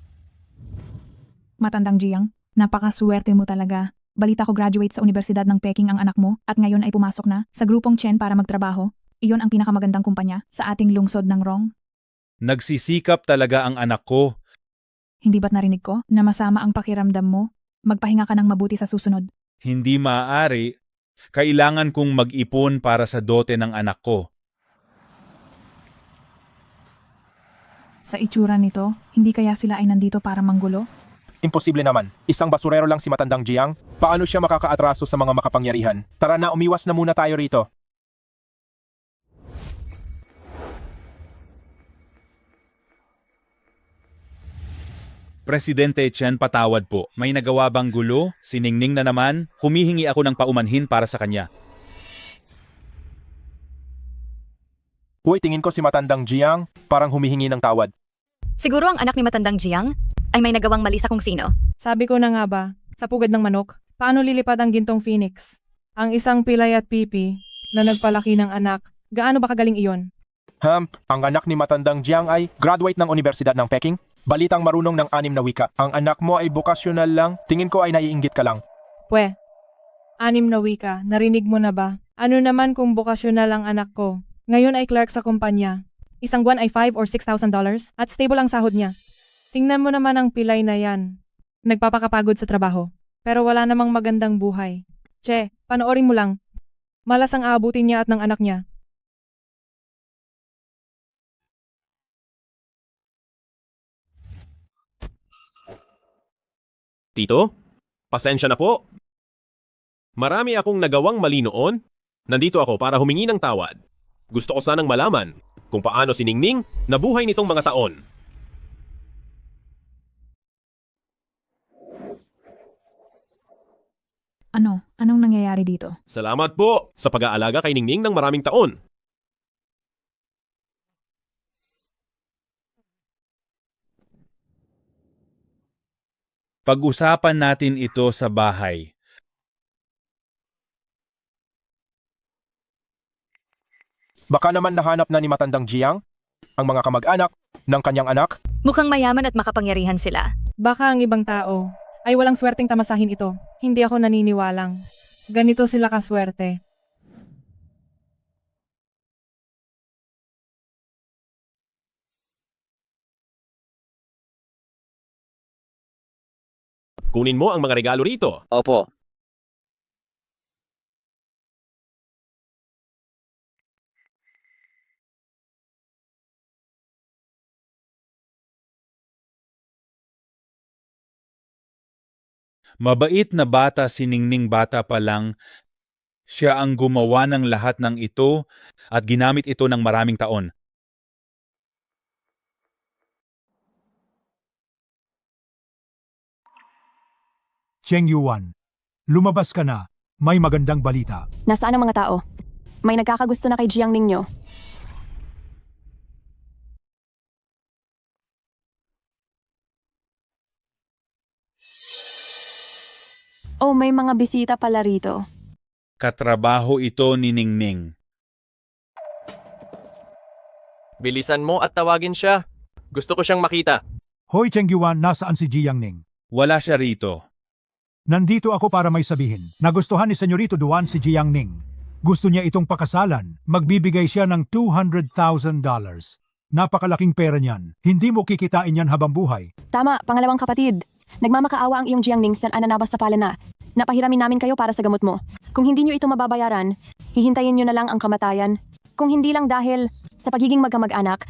Matandang Jiang, napakaswerte mo talaga. Balita ko graduate sa Universidad ng Peking ang anak mo at ngayon ay pumasok na sa grupong Chen para magtrabaho. Iyon ang pinakamagandang kumpanya sa ating lungsod ng Rong. Nagsisikap talaga ang anak ko. Hindi ba't narinig ko na masama ang pakiramdam mo? Magpahinga ka ng mabuti sa susunod. Hindi maaari. Kailangan kong mag-ipon para sa dote ng anak ko. Sa itsura nito, hindi kaya sila ay nandito para manggulo? Imposible naman. Isang basurero lang si matandang Jiang. Paano siya makakaatraso sa mga makapangyarihan? Tara na, umiwas na muna tayo rito. Presidente Chen, patawad po. May nagawa bang gulo? Siningning na naman? Humihingi ako ng paumanhin para sa kanya. Uy, tingin ko si matandang Jiang parang humihingi ng tawad. Siguro ang anak ni matandang Jiang ay may nagawang mali sa kung sino. Sabi ko na nga ba, sa pugad ng manok, paano lilipad ang gintong phoenix? Ang isang pilay at pipi na nagpalaki ng anak, gaano ba kagaling iyon? Ang anak ni matandang Jiang ay graduate ng Universidad ng Peking. Balitang marunong ng 6 na wika. Ang anak mo ay vocational lang. Tingin ko ay naiinggit ka lang. Pwe, 6 na wika, narinig mo na ba? Ano naman kung vocational ang anak ko? Ngayon ay clerk sa kumpanya. Isang buwan ay $5,000 or $6,000 at stable ang sahod niya. Tingnan mo naman ang pilay na yan. Nagpapakapagod sa trabaho. Pero wala namang magandang buhay. Che, panoorin mo lang. Malas ang aabutin niya at ng anak niya. Tito, pasensya na po. Marami akong nagawang mali noon. Nandito ako para humingi ng tawad. Gusto ko sanang malaman kung paano si Ningning nabuhay nitong mga taon. Ano? Anong nangyayari dito? Salamat po sa pag-aalaga kay Ningning ng maraming taon. Pag-usapan natin ito sa bahay. Baka naman nahanap na ni matandang Jiang ang mga kamag-anak ng kanyang anak. Mukhang mayaman at makapangyarihan sila. Baka ang ibang tao ay walang swerteng tamasahin ito. Hindi ako naniniwalang. Ganito sila kaswerte. Kunin mo ang mga regalo rito. Opo. Mabait na bata si Ningning, bata pa lang. Siya ang gumawa ng lahat ng ito at ginamit ito ng maraming taon. Cheng Yuan, lumabas ka na. May magandang balita. Nasaan ang mga tao? May nagkakagusto na kay Jiangning nyo. Oh, may mga bisita pala rito. Katrabaho ito ni Ningning. Bilisan mo at tawagin siya. Gusto ko siyang makita. Hoy Cheng Yuan, nasaan si Jiangning? Wala siya rito. Nandito ako para may sabihin. Nagustuhan ni Senyorito Duan si Jiangning. Gusto niya itong pakasalan. Magbibigay siya ng $200,000. Napakalaking pera niyan. Hindi mo kikitain yan habang buhay. Tama, pangalawang kapatid. Nagmamakaawa ang iyong Jiangning sa ananabas sa palana. Napahiramin namin kayo para sa gamot mo. Kung hindi nyo ito mababayaran, hihintayin nyo na lang ang kamatayan. Kung hindi lang dahil sa pagiging magkamag-anak,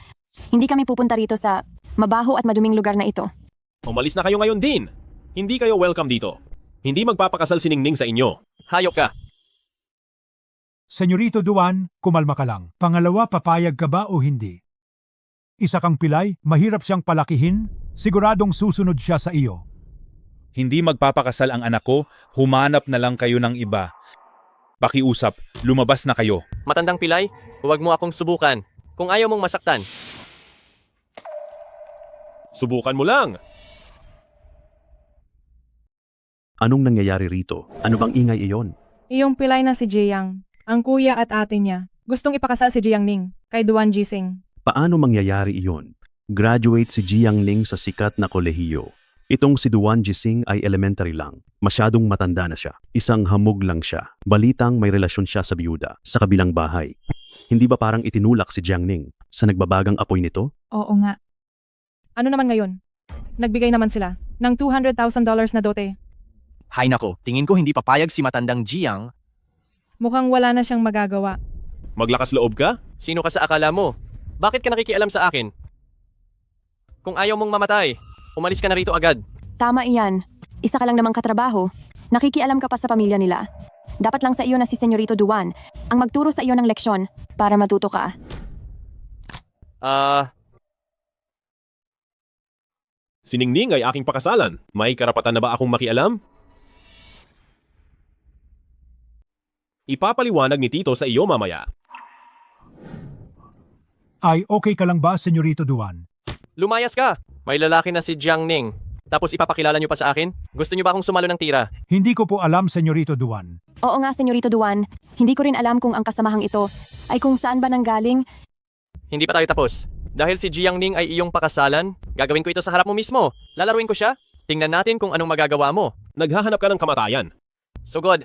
hindi kami pupunta rito sa mabaho at maduming lugar na ito. Umalis na kayo ngayon din. Hindi kayo welcome dito. Hindi magpapakasal si Ningning sa inyo. Hayop ka. Senyorito Duan, kumalma ka lang. Pangalawa, papayag ka ba o hindi? Isa kang pilay, mahirap siyang palakihin, siguradong susunod siya sa iyo. Hindi magpapakasal ang anak ko, humanap na lang kayo ng iba. Pakiusap, lumabas na kayo. Matandang pilay, huwag mo akong subukan. Kung ayaw mong masaktan. Subukan mo lang. Anong nangyayari rito? Ano bang ingay iyon? Iyong pilay na si Jiang, ang kuya at ate niya. Gustong ipakasal si Jiangning kay Duan Jising. Paano mangyayari iyon? Graduate si Jiangning sa sikat na kolehiyo. Itong si Duan Jising ay elementary lang. Masyadong matanda na siya. Isang hamog lang siya. Balitang may relasyon siya sa biyuda, sa kabilang bahay. Hindi ba parang itinulak si Jiangning sa nagbabagang apoy nito? Oo nga. Ano naman ngayon? Nagbigay naman sila ng $200,000 na dote. Hay nako, tingin ko hindi papayag si matandang Jiang. Mukhang wala na siyang magagawa. Maglakas loob ka? Sino ka sa akala mo? Bakit ka nakikialam sa akin? Kung ayaw mong mamatay, umalis ka na rito agad. Tama iyan. Isa ka lang namang katrabaho. Nakikialam ka pa sa pamilya nila. Dapat lang sa iyo na si Senyorito Duan ang magturo sa iyo ng leksyon para matuto ka. Si Ningning ay aking pakasalan. May karapatan na ba akong makialam? Ipapaliwanag ni Tito sa iyo mamaya. Ay okay ka lang ba, Senyorito Duan? Lumayas ka! May lalaki na si Jiangning. Tapos ipapakilala niyo pa sa akin? Gusto niyo ba akong sumalo ng tira? Hindi ko po alam, Senyorito Duan. Oo nga, Senyorito Duan. Hindi ko rin alam kung ang kasamahang ito ay kung saan ba nanggaling. Hindi pa tayo tapos. Dahil si Jiangning ay iyong pakasalan, gagawin ko ito sa harap mo mismo. Lalaruin ko siya. Tingnan natin kung anong magagawa mo. Naghahanap ka ng kamatayan. Sugod.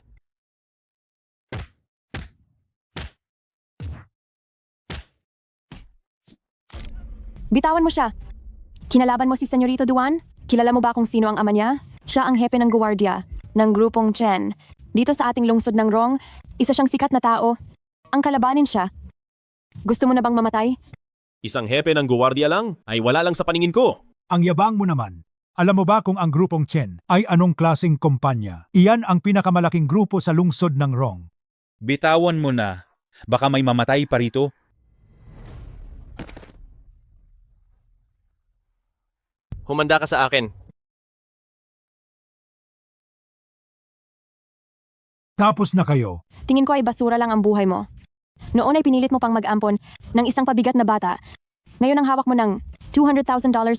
Bitawan mo siya. Kinalaban mo si Senyorito Duan? Kilala mo ba kung sino ang ama niya? Siya ang hepe ng guwardiya ng grupong Chen. Dito sa ating lungsod ng Rong, isa siyang sikat na tao. Ang kalabanin siya. Gusto mo na bang mamatay? Isang hepe ng guwardiya lang ay wala lang sa paningin ko. Ang yabang mo naman. Alam mo ba kung ang grupong Chen ay anong klaseng kumpanya? Iyan ang pinakamalaking grupo sa lungsod ng Rong. Bitawan mo na. Baka may mamatay pa rito. Humanda ka sa akin. Tapos na kayo. Tingin ko ay basura lang ang buhay mo. Noon ay pinilit mo pang mag-ampon ng isang pabigat na bata. Ngayon ang hawak mo ng $200,000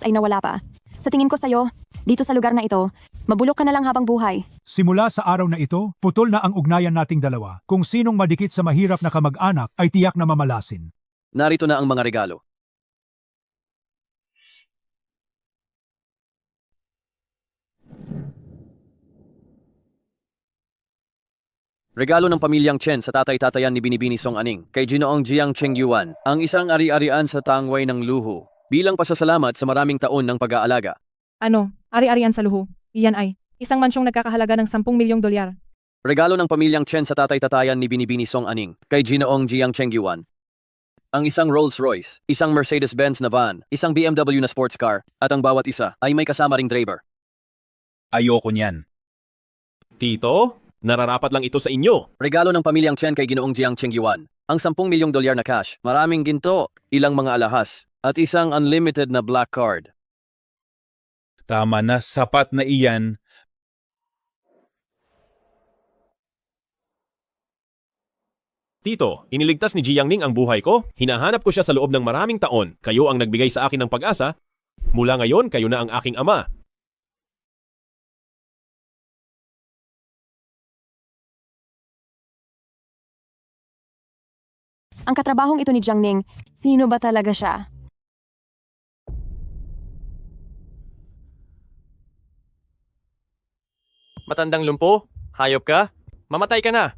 ay nawala pa. Sa tingin ko sa'yo, dito sa lugar na ito, mabulok ka na lang habang buhay. Simula sa araw na ito, putol na ang ugnayan nating dalawa. Kung sinong madikit sa mahirap na kamag-anak ay tiyak na mamalasin. Narito na ang mga regalo. Regalo ng pamilyang Chen sa tatay-tatayan ni Binibini Song Aning kay Ginoong Jiang Cheng Yuan, ang isang ari-arian sa tangway ng luho, bilang pasasalamat sa maraming taon ng pag-aalaga. Ano, ari-arian sa luho. Iyan ay Isang mansyong nagkakahalaga ng 10 milyong dolyar. Regalo ng pamilyang Chen sa tatay-tatayan ni Binibini Song Aning kay Ginoong Jiang Chengyuan. Ang isang Rolls-Royce, isang Mercedes-Benz na van, isang BMW na sports car, at ang bawat isa ay may kasama ring driver. Ayoko niyan. Tito, nararapat lang ito sa inyo. Regalo ng pamilyang Chen kay Ginoong Jiang Chengyuan. Ang 10 milyong dolyar na cash, maraming ginto, ilang mga alahas, at isang unlimited na black card. Tama na, sapat na iyan. Tito, iniligtas ni Jiang Ning ang buhay ko. Hinahanap ko siya sa loob ng maraming taon. Kayo ang nagbigay sa akin ng pag-asa. Mula ngayon, kayo na ang aking ama. Ang katrabahong ito ni Jiang Ning, sino ba talaga siya? Matandang lumpo, hayop ka, mamatay ka na.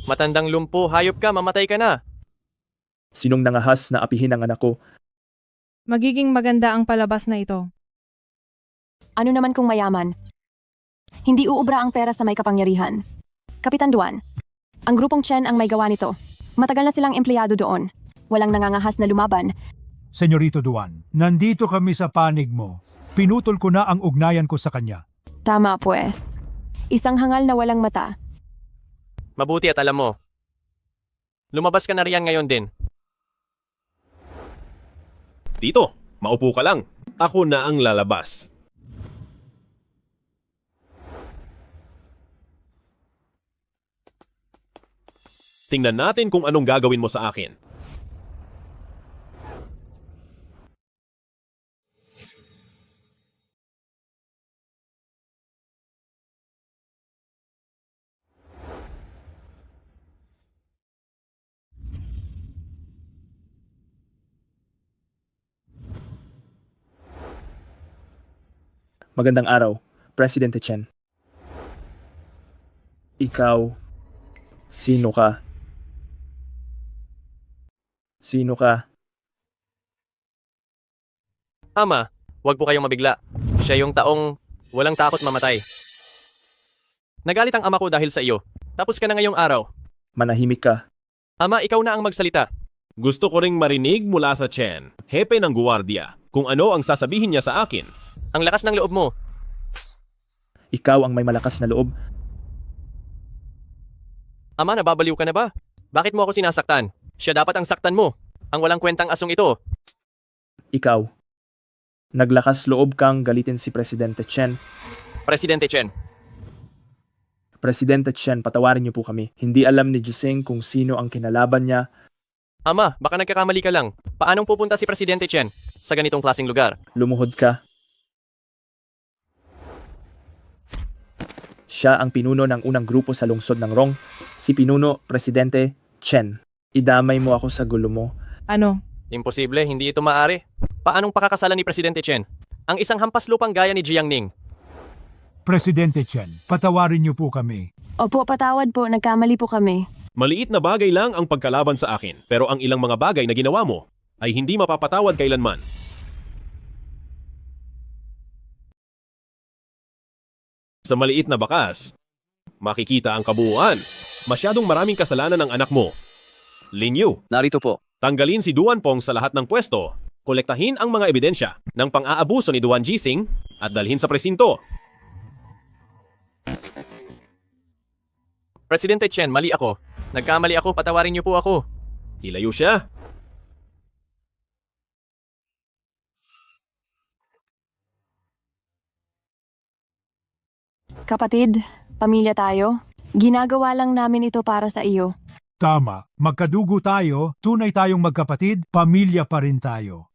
Matandang lumpo, hayop ka, mamatay ka na. Sinong nangahas na apihin ang anak ko? Magiging maganda ang palabas na ito. Ano naman kung mayaman? Hindi uubra ang pera sa may kapangyarihan. Kapitan Duan, ang grupong Chen ang may gawa nito. Matagal na silang empleyado doon. Walang nangangahas na lumaban. Senyorito Duan, nandito kami sa panig mo. Pinutol ko na ang ugnayan ko sa kanya. Tama po eh. Isang hangal na walang mata. Mabuti at alam mo. Lumabas ka na riyan ngayon din. Tito, maupo ka lang. Ako na ang lalabas. Tingnan natin kung anong gagawin mo sa akin. Magandang araw, Presidente Chen. Ikaw, sino ka? Sino ka? Ama, wag po kayong mabigla. Siya yung taong walang takot mamatay. Nagalit ang ama ko dahil sa iyo. Tapos ka na ngayong araw. Manahimik ka. Ama, ikaw na ang magsalita. Gusto ko ring marinig mula sa Chen, hepe ng guwardiya, kung ano ang sasabihin niya sa akin. Ang lakas ng loob mo. Ikaw ang may malakas na loob. Ama, nababaliw ka na ba? Bakit mo ako sinasaktan? Siya dapat ang saktan mo. Ang walang kwentang asong ito. Ikaw. Naglakas loob kang galitin si Presidente Chen. Presidente Chen. Presidente Chen, patawarin niyo po kami. Hindi alam ni Jiseng kung sino ang kinalaban niya. Ama, baka nagkakamali ka lang. Paanong pupunta si Presidente Chen sa ganitong klaseng lugar? Lumuhod ka. Siya ang pinuno ng unang grupo sa lungsod ng Rong. Si Pinuno Presidente Chen. Idamay mo ako sa gulo mo. Ano? Imposible, hindi ito maaari. Paanong pakakasalan ni Presidente Chen? Ang isang hampas lupang gaya ni Jiang Ning. Presidente Chen, patawarin niyo po kami. Opo, patawad po. Nagkamali po kami. Maliit na bagay lang ang pagkalaban sa akin, pero ang ilang mga bagay na ginawa mo ay hindi mapapatawad kailanman. Sa maliit na bakas, makikita ang kabuuan. Masyadong maraming kasalanan ng anak mo. Lin Yu, narito po. Tanggalin si Duan Pong sa lahat ng pwesto. Kolektahin ang mga ebidensya ng pang-aabuso ni Duan Jising at dalhin sa presinto. Presidente Chen, mali ako. Nagkamali ako, patawarin niyo po ako. Ilayo siya. Kapatid, pamilya tayo. Ginagawa lang namin ito para sa iyo. Tama, magkadugo tayo, tunay tayong magkapatid, pamilya pa rin tayo.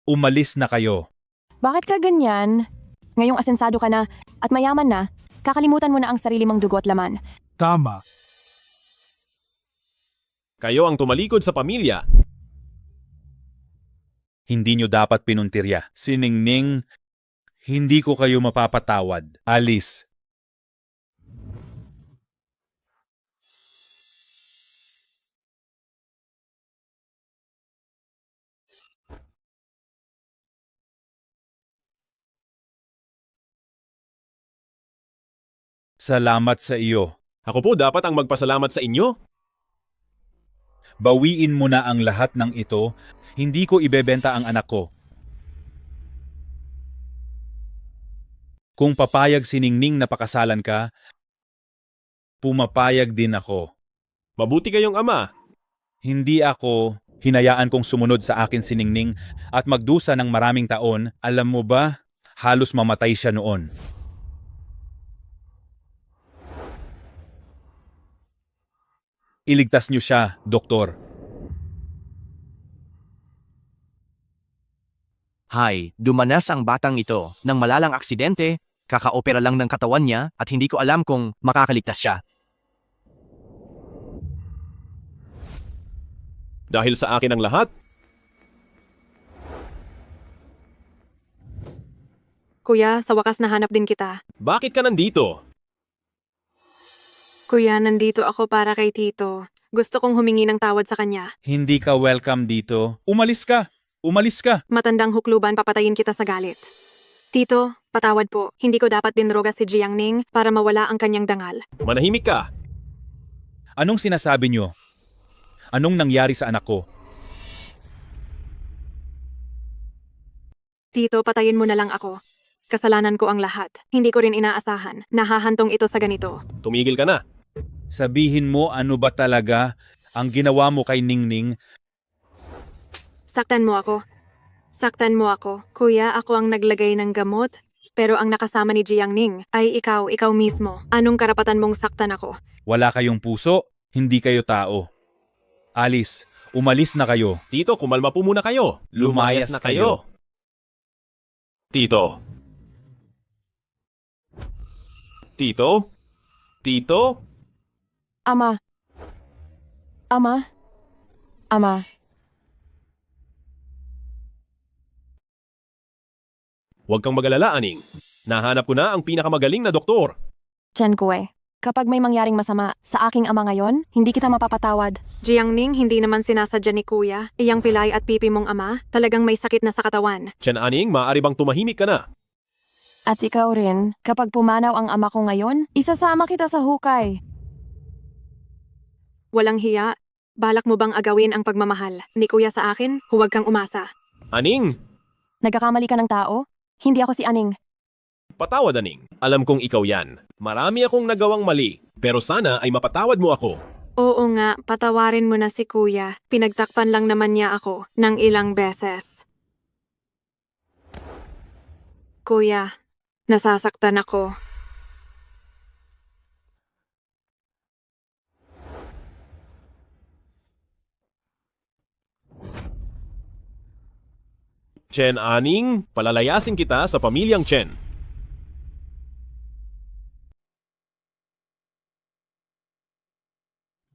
Umalis na kayo. Bakit ka ganyan? Ngayong asensado ka na at mayaman na, kakalimutan mo na ang sarili mong dugo at laman. Tama. Kayo ang tumalikod sa pamilya. Hindi nyo dapat pinuntirya. Siningning, hindi ko kayo mapapatawad. Alis. Salamat sa iyo. Ako po dapat ang magpasalamat sa inyo. Bawiin mo na ang lahat ng ito. Hindi ko ibebenta ang anak ko. Kung papayag si Ningning na pakasalan ka, pumapayag din ako. Mabuti kayong ama. Hindi ako hinayaan kong sumunod sa akin si Ningning at magdusa ng maraming taon. Alam mo ba, halos mamatay siya noon. Iligtas niyo siya, doktor. Hay, dumanas ang batang ito ng malalang aksidente, kakaopera lang ng katawan niya at hindi ko alam kung makakaligtas siya. Dahil sa akin ang lahat, Kuya, sa wakas nahanap din kita. bakit ka nandito? Kuya, nandito ako para kay Tito. Gusto kong humingi ng tawad sa kanya. Hindi ka welcome dito. Umalis ka! Umalis ka! Matandang hukluban, papatayin kita sa galit. Tito, patawad po. Hindi ko dapat dinroga si Jiang Ning para mawala ang kanyang dangal. Manahimik ka. Anong sinasabi niyo? Anong nangyari sa anak ko? Tito, patayin mo na lang ako. Kasalanan ko ang lahat. Hindi ko rin inaasahan. Nahahantong ito sa ganito. Tumigil ka na. Sabihin mo ano ba talaga ang ginawa mo kay Ningning? Saktan mo ako. Saktan mo ako. Kuya, ako ang naglagay ng gamot. Pero ang nakasama ni Jiang Ning ay ikaw mismo. Anong karapatan mong saktan ako? Wala kayong puso, hindi kayo tao. Alice, umalis na kayo. Tito, kumalma po muna kayo. Lumayas na kayo. Tito. Tito? Tito? Ama. Ama. Ama. Huwag kang mag-alala, Aning. Nahanap ko na ang pinakamagaling na doktor. Chen Kue, kapag may mangyaring masama sa aking ama ngayon, hindi kita mapapatawad. Jiang Ning, hindi naman sinasadya ni Kuya. Iyang pilay at pipi mong ama, talagang may sakit na sa katawan. Chen Aning, maaari bang tumahimik ka na? At ikaw rin, kapag pumanaw ang ama ko ngayon, isasama kita sa hukay. Walang hiya. Balak mo bang agawin ang pagmamahal ni Kuya sa akin? Huwag kang umasa. Aning! Nagkakamali ka ng tao? Hindi ako si Aning. Patawad, Aning. Alam kong ikaw yan. Marami akong nagawang mali, pero sana ay mapatawad mo ako. Oo nga, patawarin mo na si Kuya. Pinagtakpan lang naman niya ako ng ilang beses. Kuya, nasasaktan ako. Chen Aning, palalayasin kita sa pamilyang Chen.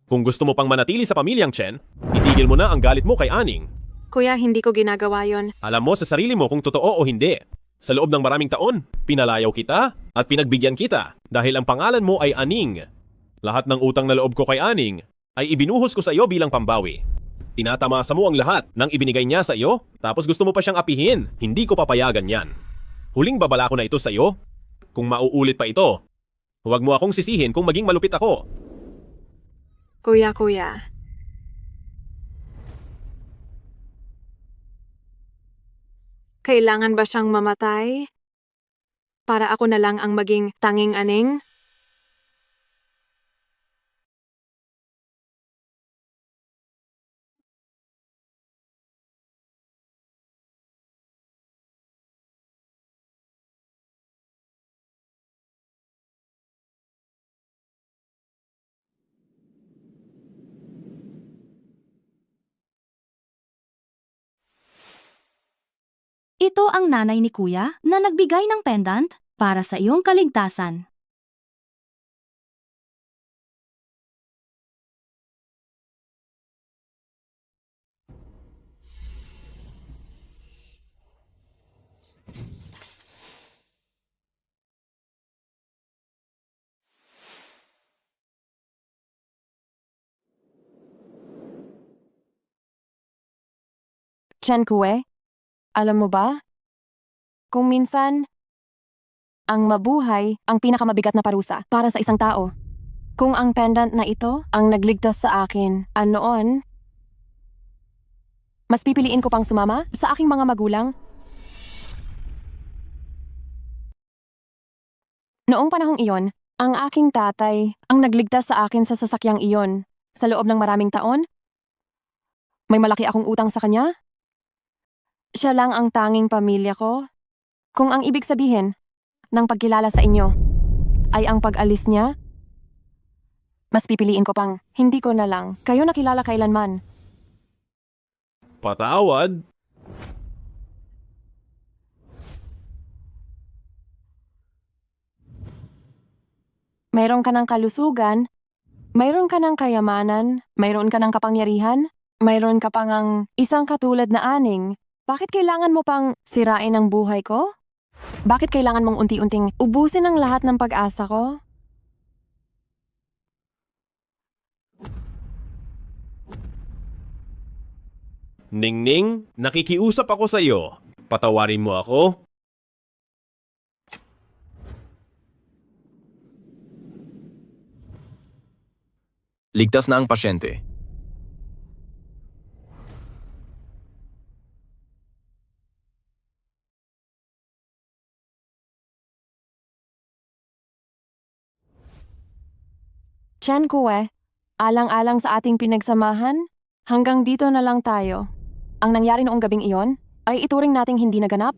Kung gusto mo pang manatili sa pamilyang Chen, itigil mo na ang galit mo kay Aning. Kuya, hindi ko ginagawa yon. Alam mo sa sarili mo kung totoo o hindi. Sa loob ng maraming taon, pinalayaw kita at pinagbigyan kita dahil ang pangalan mo ay Aning. Lahat ng utang na loob ko kay Aning ay ibinuhos ko sa iyo bilang pambawi. Tinatamasa mo ang lahat ng ibinigay niya sa iyo, tapos gusto mo pa siyang apihin. Hindi ko papayagan yan. Huling babala ko na ito sa iyo. Kung mauulit pa ito, huwag mo akong sisihin kung maging malupit ako. Kuya. Kailangan ba siyang mamatay? Para ako na lang ang maging tanging aning? Ito ang nanay ni Kuya na nagbigay ng pendant para sa iyong kaligtasan. Chen Kue, alam mo ba? Kung minsan, ang mabuhay ang pinakamabigat na parusa para sa isang tao. Kung ang pendant na ito ang nagligtas sa akin, noon, mas pipiliin ko pang sumama sa aking mga magulang. Noong panahong iyon, ang aking tatay ang nagligtas sa akin sa sasakyang iyon. Sa loob ng maraming taon, may malaki akong utang sa kanya. Siya lang ang tanging pamilya ko. Kung ang ibig sabihin ng pagkilala sa inyo ay ang pag-alis niya, mas pipiliin ko pang hindi ko na lang kayo nakilala kailanman. Patawad? Mayroon ka ng kalusugan, mayroon ka ng kayamanan, mayroon ka ng kapangyarihan, mayroon ka pang ang isang katulad na aning. Bakit kailangan mo pang sirain ang buhay ko? Bakit kailangan mong unti-unting ubusin ang lahat ng pag-asa ko? Ningning, nakikiusap ako sa iyo. Patawarin mo ako? Ligtas na ang pasyente. Chen Kue, alang-alang sa ating pinagsamahan, hanggang dito na lang tayo. Ang nangyari noong gabing iyon ay ituring nating hindi naganap.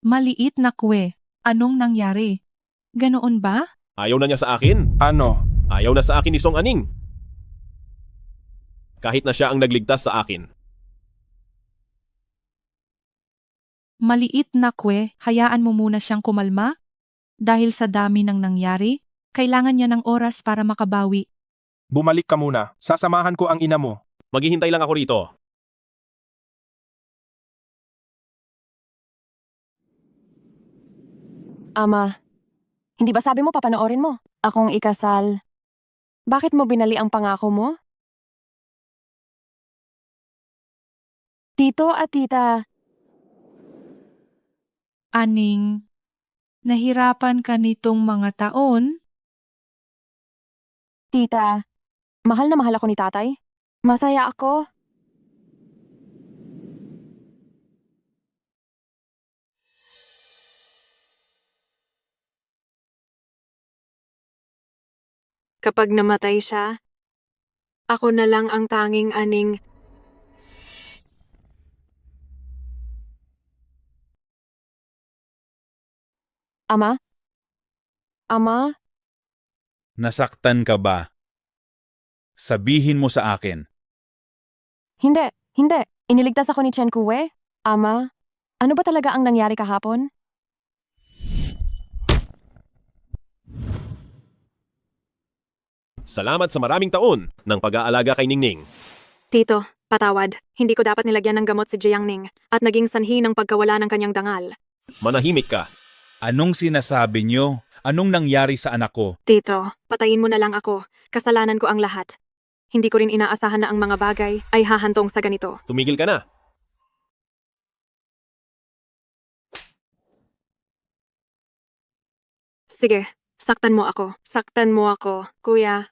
Maliit na kwe. Anong nangyari? Ganoon ba? Ayaw na niya sa akin. Ano? Ayaw na sa akin ni Song Aning. Kahit na siya ang nagligtas sa akin. Maliit na kwe, hayaan mo muna siyang kumalma? Dahil sa dami ng nangyari, kailangan niya ng oras para makabawi. Bumalik ka muna. Sasamahan ko ang ina mo. Maghihintay lang ako rito. Ama, hindi ba sabi mo papanoorin mo? Akong ikasal. Bakit mo binali ang pangako mo? Tito at tita, Aning, nahirapan ka nitong mga taon? tita, mahal na mahal ako ni tatay. Masaya ako. Kapag namatay siya, ako na lang ang tanging aning. Ama? Ama? Nasaktan ka ba? Sabihin mo sa akin. Hindi, hindi. Iniligtas ako ni Chen Kue. Ama, ano ba talaga ang nangyari kahapon? Salamat sa maraming taon ng pag-aalaga kay Ningning. Tito, patawad. Hindi ko dapat nilagyan ng gamot si Jiang Ning at naging sanhi ng pagkawala ng kanyang dangal. Manahimik ka. Anong sinasabi niyo? Anong nangyari sa anak ko? Tito, patayin mo na lang ako. Kasalanan ko ang lahat. Hindi ko rin inaasahan na ang mga bagay ay hahantong sa ganito. Tumigil ka na. Sige, saktan mo ako. Saktan mo ako, kuya.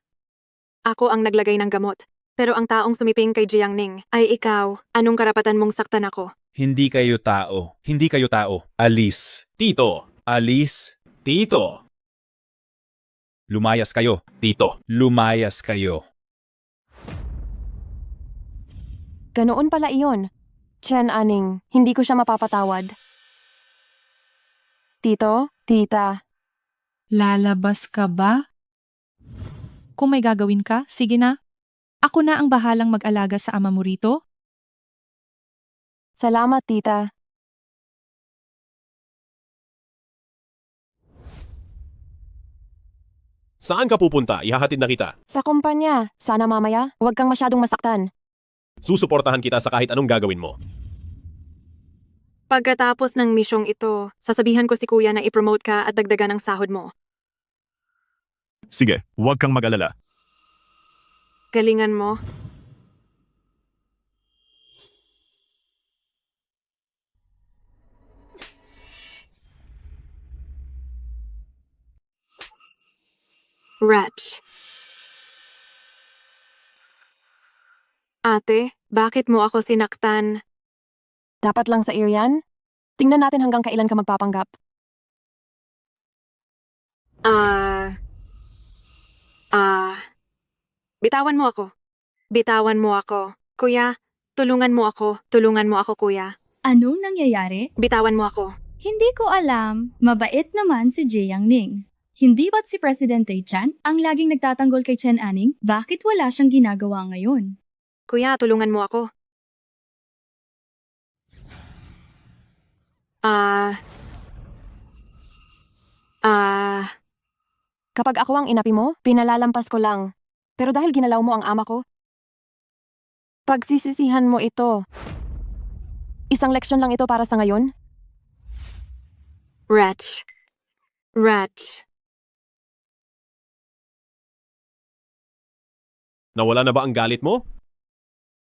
Ako ang naglagay ng gamot. Pero ang taong sumiping kay Jiang Ning ay ikaw. Anong karapatan mong saktan ako? Hindi kayo tao. Hindi kayo tao. Alis. Tito. Alis. Tito. Lumayas kayo. Tito. Lumayas kayo. Ganoon pala iyon. Chen Aning, hindi ko siya mapapatawad. Tito, tita. Lalabas ka ba? Kung may gagawin ka, sige na. Ako na ang bahalang mag-alaga sa ama mo rito. Salamat, tita. Saan ka pupunta? Ihahatid na kita. Sa kumpanya, sana mamaya, huwag kang masyadong masaktan. Susuportahan kita sa kahit anong gagawin mo. Pagkatapos ng misyong ito, sasabihan ko si kuya na i-promote ka at dagdagan ang sahod mo. Sige, huwag kang mag-alala. Galingan mo. Wretch. Ate, bakit mo ako sinaktan? Dapat lang sa iyo yan? Tingnan natin hanggang kailan ka magpapanggap. Bitawan mo ako. Bitawan mo ako. Kuya, tulungan mo ako. Tulungan mo ako, kuya. Anong nangyayari? Bitawan mo ako. Hindi ko alam. Mabait naman si Jiang Ning. Hindi ba't si Presidente Chan ang laging nagtatanggol kay Chen Aning? Bakit wala siyang ginagawa ngayon? Kuya, tulungan mo ako. Kapag ako ang inapi mo, pinalalampas ko lang. Pero dahil ginalaw mo ang ama ko, pagsisisihan mo ito. Isang leksyon lang ito para sa ngayon. Wretch. Wretch. Nawala na ba ang galit mo?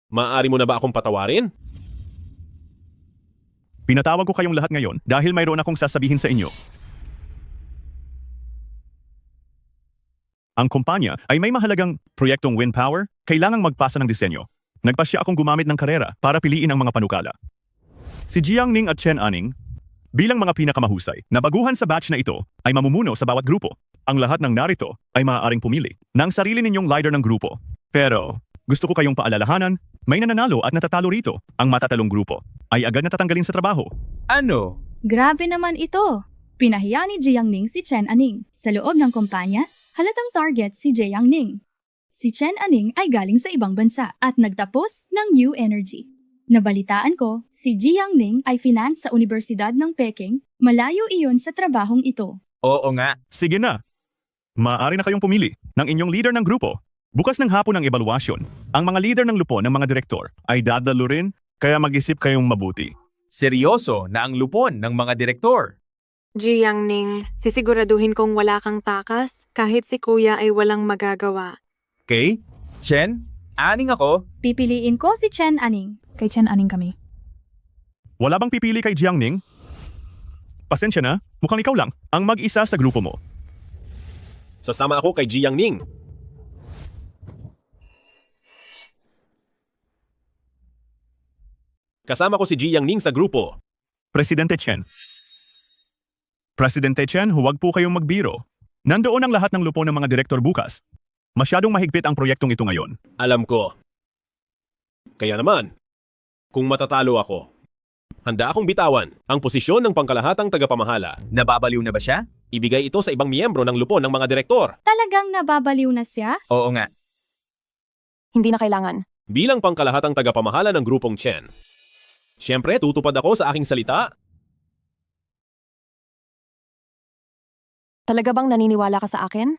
Maaari mo na ba akong patawarin? Pinatawag ko kayong lahat ngayon dahil mayroon akong sasabihin sa inyo. Ang kumpanya ay may mahalagang proyektong wind power, kailangang magpasa ng disenyo. Nagpasya akong gumamit ng karera para piliin ang mga panukala. Si Jiang Ning at Chen Aning, bilang mga pinakamahusay na baguhan sa batch na ito, ay mamumuno sa bawat grupo. Ang lahat ng narito ay maaaring pumili ng sarili ninyong leader ng grupo. Pero gusto ko kayong paalalahanan, may nananalo at natatalo rito. Ang matatalong grupo ay agad natatanggalin sa trabaho. Ano? Grabe naman ito. Pinahiya ni Jiang Ning si Chen Aning. Sa loob ng kumpanya, halatang target si Jiang Ning. Si Chen Aning ay galing sa ibang bansa at nagtapos ng New Energy. Nabalitaan ko, si Jiang Ning ay finance sa Universidad ng Peking. Malayo iyon sa trabahong ito. Oo nga. Sige na. Maaari na kayong pumili ng inyong leader ng grupo. Bukas ng hapon ng ebaluasyon, ang mga leader ng lupon ng mga direktor ay dadalo rin, kaya mag-isip kayong mabuti. Seryoso na ang lupon ng mga direktor. Jiang Ning, sisiguraduhin kong wala kang takas kahit si kuya ay walang magagawa. Okay? Chen? Aning ako? Pipiliin ko si Chen Aning. Kay Chen Aning kami. Wala bang pipili kay Jiang Ning? Pasensya na, mukhang ikaw lang ang mag-isa sa grupo mo. Sasama ako kay Jiang Ning. Kasama ko si Jiang Ning sa grupo. Presidente Chen. Presidente Chen, huwag po kayong magbiro. Nandoon ang lahat ng lupon ng mga direktor bukas. Masyadong mahigpit ang proyektong ito ngayon. Alam ko. Kaya naman, kung matatalo ako, handa akong bitawan ang posisyon ng pangkalahatang tagapamahala. Nababaliw na ba siya? Ibigay ito sa ibang miyembro ng lupon ng mga direktor. Talagang nababaliw na siya? Oo nga. Hindi na kailangan. Bilang pangkalahatang tagapamahala ng grupong Chen, siyempre tutupad ako sa aking salita. Talaga bang naniniwala ka sa akin?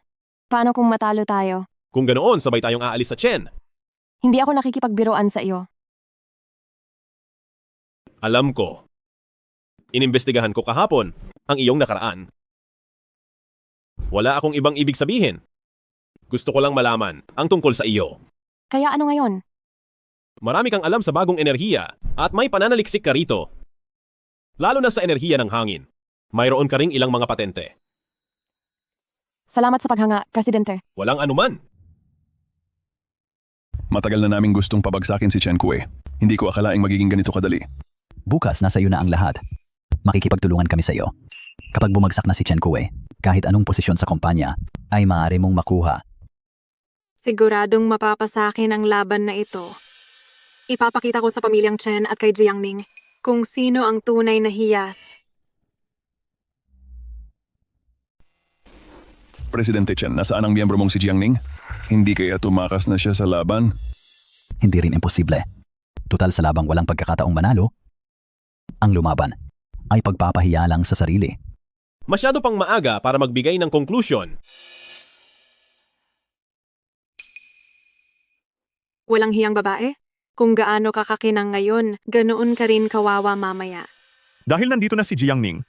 Paano kung matalo tayo? Kung ganoon, sabay tayong aalis sa Chen. Hindi ako nakikipagbiroan sa iyo. Alam ko. Inimbestigahan ko kahapon ang iyong nakaraan. Wala akong ibang ibig sabihin. Gusto ko lang malaman ang tungkol sa iyo. Kaya ano ngayon? Marami kang alam sa bagong enerhiya at may pananaliksik ka rito. Lalo na sa enerhiya ng hangin. Mayroon ka ring ilang mga patente. Salamat sa paghanga, Presidente. Walang anuman. Matagal na naming gustong pabagsakin si Chen Kue. Hindi ko akalaing magiging ganito kadali. Bukas nasa iyo na ang lahat. Makikipagtulungan kami sa iyo. Kapag bumagsak na si Chen Kue, kahit anong posisyon sa kumpanya, ay maaari mong makuha. Siguradong mapapasakin ang laban na ito. Ipapakita ko sa pamilyang Chen at kay Jiang Ning kung sino ang tunay na hiyas. Presidente Chen, nasaan ang miyembro mong si Jiang Ning? Hindi kaya tumakas na siya sa laban? Hindi rin imposible. Tutal sa labang walang pagkakataong manalo, ang lumaban ay pagpapahiya lang sa sarili. Masyado pang maaga para magbigay ng konklusyon. Walang hiyang babae? Kung gaano kakakinang ngayon, ganoon ka rin kawawa mamaya. Dahil nandito na si Jiang Ning,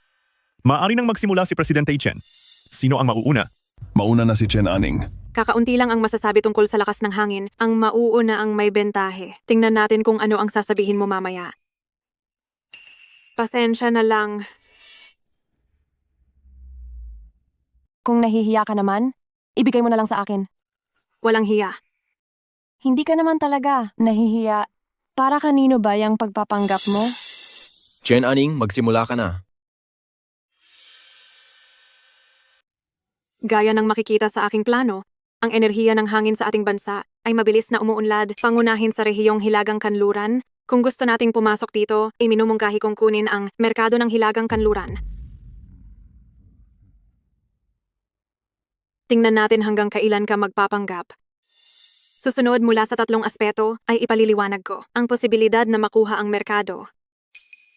maaari nang magsimula si Presidente Chen. Sino ang mauuna? Mauna na si Chen Aning. Kakaunti lang ang masasabi tungkol sa lakas ng hangin. Ang mauuna ang may bentahe. Tingnan natin kung ano ang sasabihin mo mamaya. Pasensya na lang. Kung nahihiya ka naman, ibigay mo na lang sa akin. Walang hiya. Hindi ka naman talaga nahihiya. Para kanino ba yung pagpapanggap mo? Chen Aning, magsimula ka na. Gaya ng makikita sa aking plano, ang enerhiya ng hangin sa ating bansa ay mabilis na umuunlad, pangunahin sa rehiyong Hilagang Kanluran. Kung gusto nating pumasok dito, iminumungkahi kong kunin ang merkado ng Hilagang Kanluran. Tingnan natin hanggang kailan ka magpapanggap. Susunod mula sa 3 aspeto ay ipaliliwanag ko ang posibilidad na makuha ang merkado.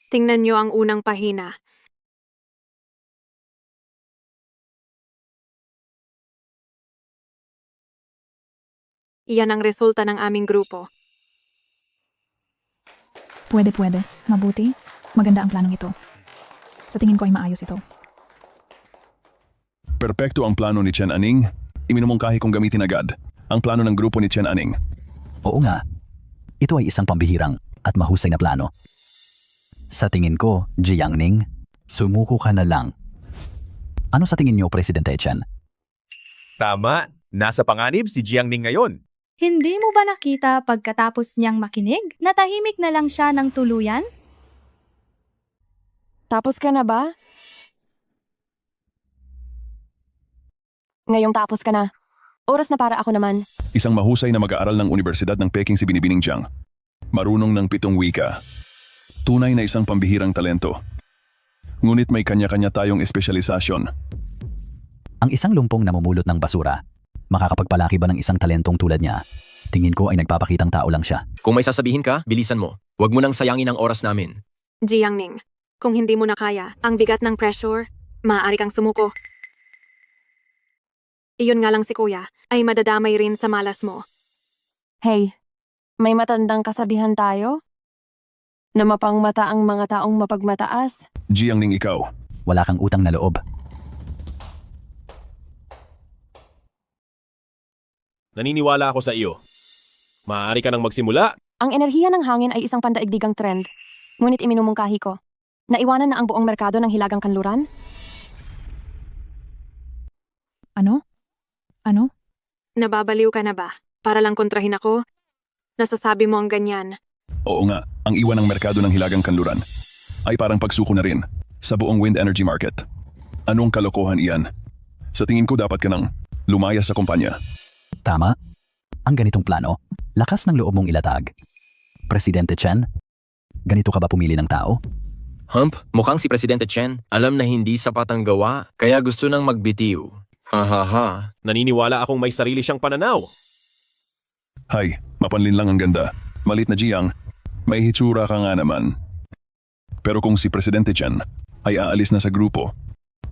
Tingnan niyo ang unang pahina. Iyan ang resulta ng aming grupo. Pwede. Mabuti. Maganda ang planong ito. Sa tingin ko ay maayos ito. Perpekto ang plano ni Chen Aning. Iminumungkahi kong gamitin agad ang plano ng grupo ni Chen Aning. Oo nga. Ito ay isang pambihirang at mahusay na plano. Sa tingin ko, Jiang Ning, sumuko ka na lang. Ano sa tingin niyo, Presidente Chen? Tama. Nasa panganib si Jiang Ning ngayon. Hindi mo ba nakita pagkatapos niyang makinig? Natahimik na lang siya ng tuluyan? Tapos ka na ba? Ngayong tapos ka na. Oras na para ako naman. Isang mahusay na mag-aaral ng Universidad ng Peking si Binibining Jiang. Marunong ng 7 wika. Tunay na isang pambihirang talento. Ngunit may kanya-kanya tayong espesyalisasyon. Ang isang lumpong namumulot ng basura, makakapagpalaki ba ng isang talentong tulad niya? Tingin ko ay nagpapakitang tao lang siya. Kung may sasabihin ka, bilisan mo. Huwag mo nang sayangin ang oras namin. Jiang Ning, kung hindi mo na kaya ang bigat ng pressure, maaari kang sumuko. Iyon nga lang si Kuya ay madadamay rin sa malas mo. Hey, may matandang kasabihan tayo? Na mapangmata ang mga taong mapagmataas. Jiang Ning, ikaw. Wala kang utang na loob. Naniniwala ako sa iyo. Maaari ka nang magsimula. Ang enerhiya ng hangin ay isang pandaigdigang trend. Ngunit iminumungkahi ko. Naiwanan na ang buong merkado ng Hilagang Kanluran? Ano? Nababaliw ka na ba? Para lang kontrahin ako? Nasasabi mo ang ganyan. Oo nga, ang iwan ng merkado ng Hilagang Kanluran ay parang pagsuko na rin sa buong wind energy market. Anong kalokohan iyan? Sa tingin ko dapat ka nang lumaya sa kumpanya. Tama. Ang ganitong plano, lakas ng loob mong ilatag. Presidente Chen, ganito ka ba pumili ng tao? Mukhang si Presidente Chen alam na hindi sapat ang gawa, kaya gusto nang magbitiw. Ha. Naniniwala akong may sarili siyang pananaw. Hay, mapanlin lang ang ganda. Malit na Jiang, may hitsura ka nga naman. Pero kung si Presidente Chen ay aalis na sa grupo,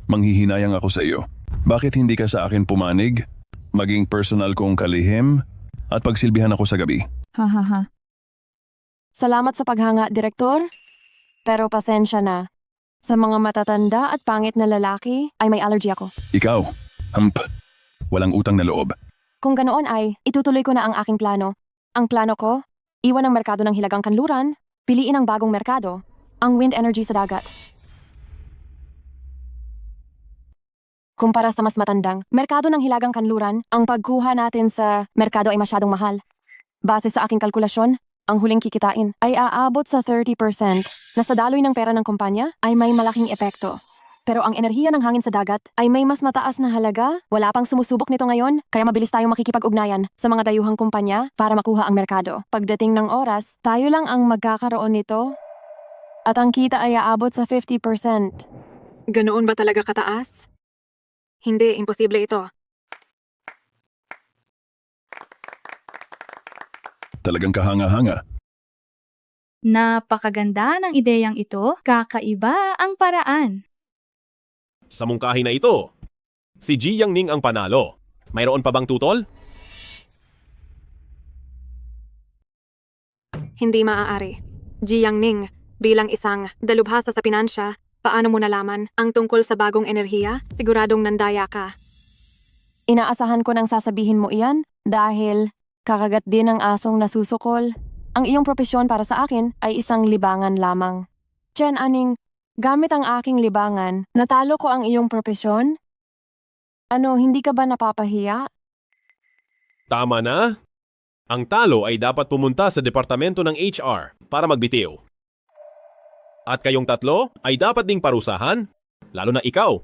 manghihinayang ako sa iyo. Bakit hindi ka sa akin pumanig, maging personal kong kalihim, at pagsilbihan ako sa gabi? Ha. Salamat sa paghanga, Direktor. Pero pasensya na. Sa mga matatanda at pangit na lalaki ay may allergy ako. Ikaw, walang utang na loob. Kung ganoon ay, itutuloy ko na ang aking plano. Ang plano ko, iwan ang merkado ng Hilagang Kanluran, piliin ang bagong merkado, ang wind energy sa dagat. Kumpara sa mas matandang merkado ng Hilagang Kanluran, ang pagkuha natin sa merkado ay masyadong mahal. Base sa aking kalkulasyon, ang huling kikitain ay aabot sa 30% na sa daloy ng pera ng kumpanya ay may malaking epekto. Pero ang enerhiya ng hangin sa dagat ay may mas mataas na halaga. Wala pang sumusubok nito ngayon, kaya mabilis tayong makikipag-ugnayan sa mga dayuhang kumpanya para makuha ang merkado. Pagdating ng oras, tayo lang ang magkakaroon nito at ang kita ay aabot sa 50%. Ganoon ba talaga kataas? Hindi, imposible ito. Talagang kahanga-hanga. Napakaganda ng ideyang ito. Kakaiba ang paraan. Sa mungkahi na ito, si Jiang Ning ang panalo. Mayroon pa bang tutol? Hindi maaari. Jiang Ning, Bilang isang dalubhasa sa pinansya, paano mo nalaman ang tungkol sa bagong enerhiya? Siguradong nandaya ka. Inaasahan ko nang sasabihin mo iyan dahil kakagat din ng asong nasusukol. Ang iyong propesyon para sa akin ay isang libangan lamang. Chen Aning, gamit ang aking libangan, natalo ko ang iyong propesyon? Ano, hindi ka ba napapahiya? Tama na. Ang talo ay dapat pumunta sa departamento ng HR para magbitiw. At kayong tatlo ay dapat ding parusahan, lalo na ikaw.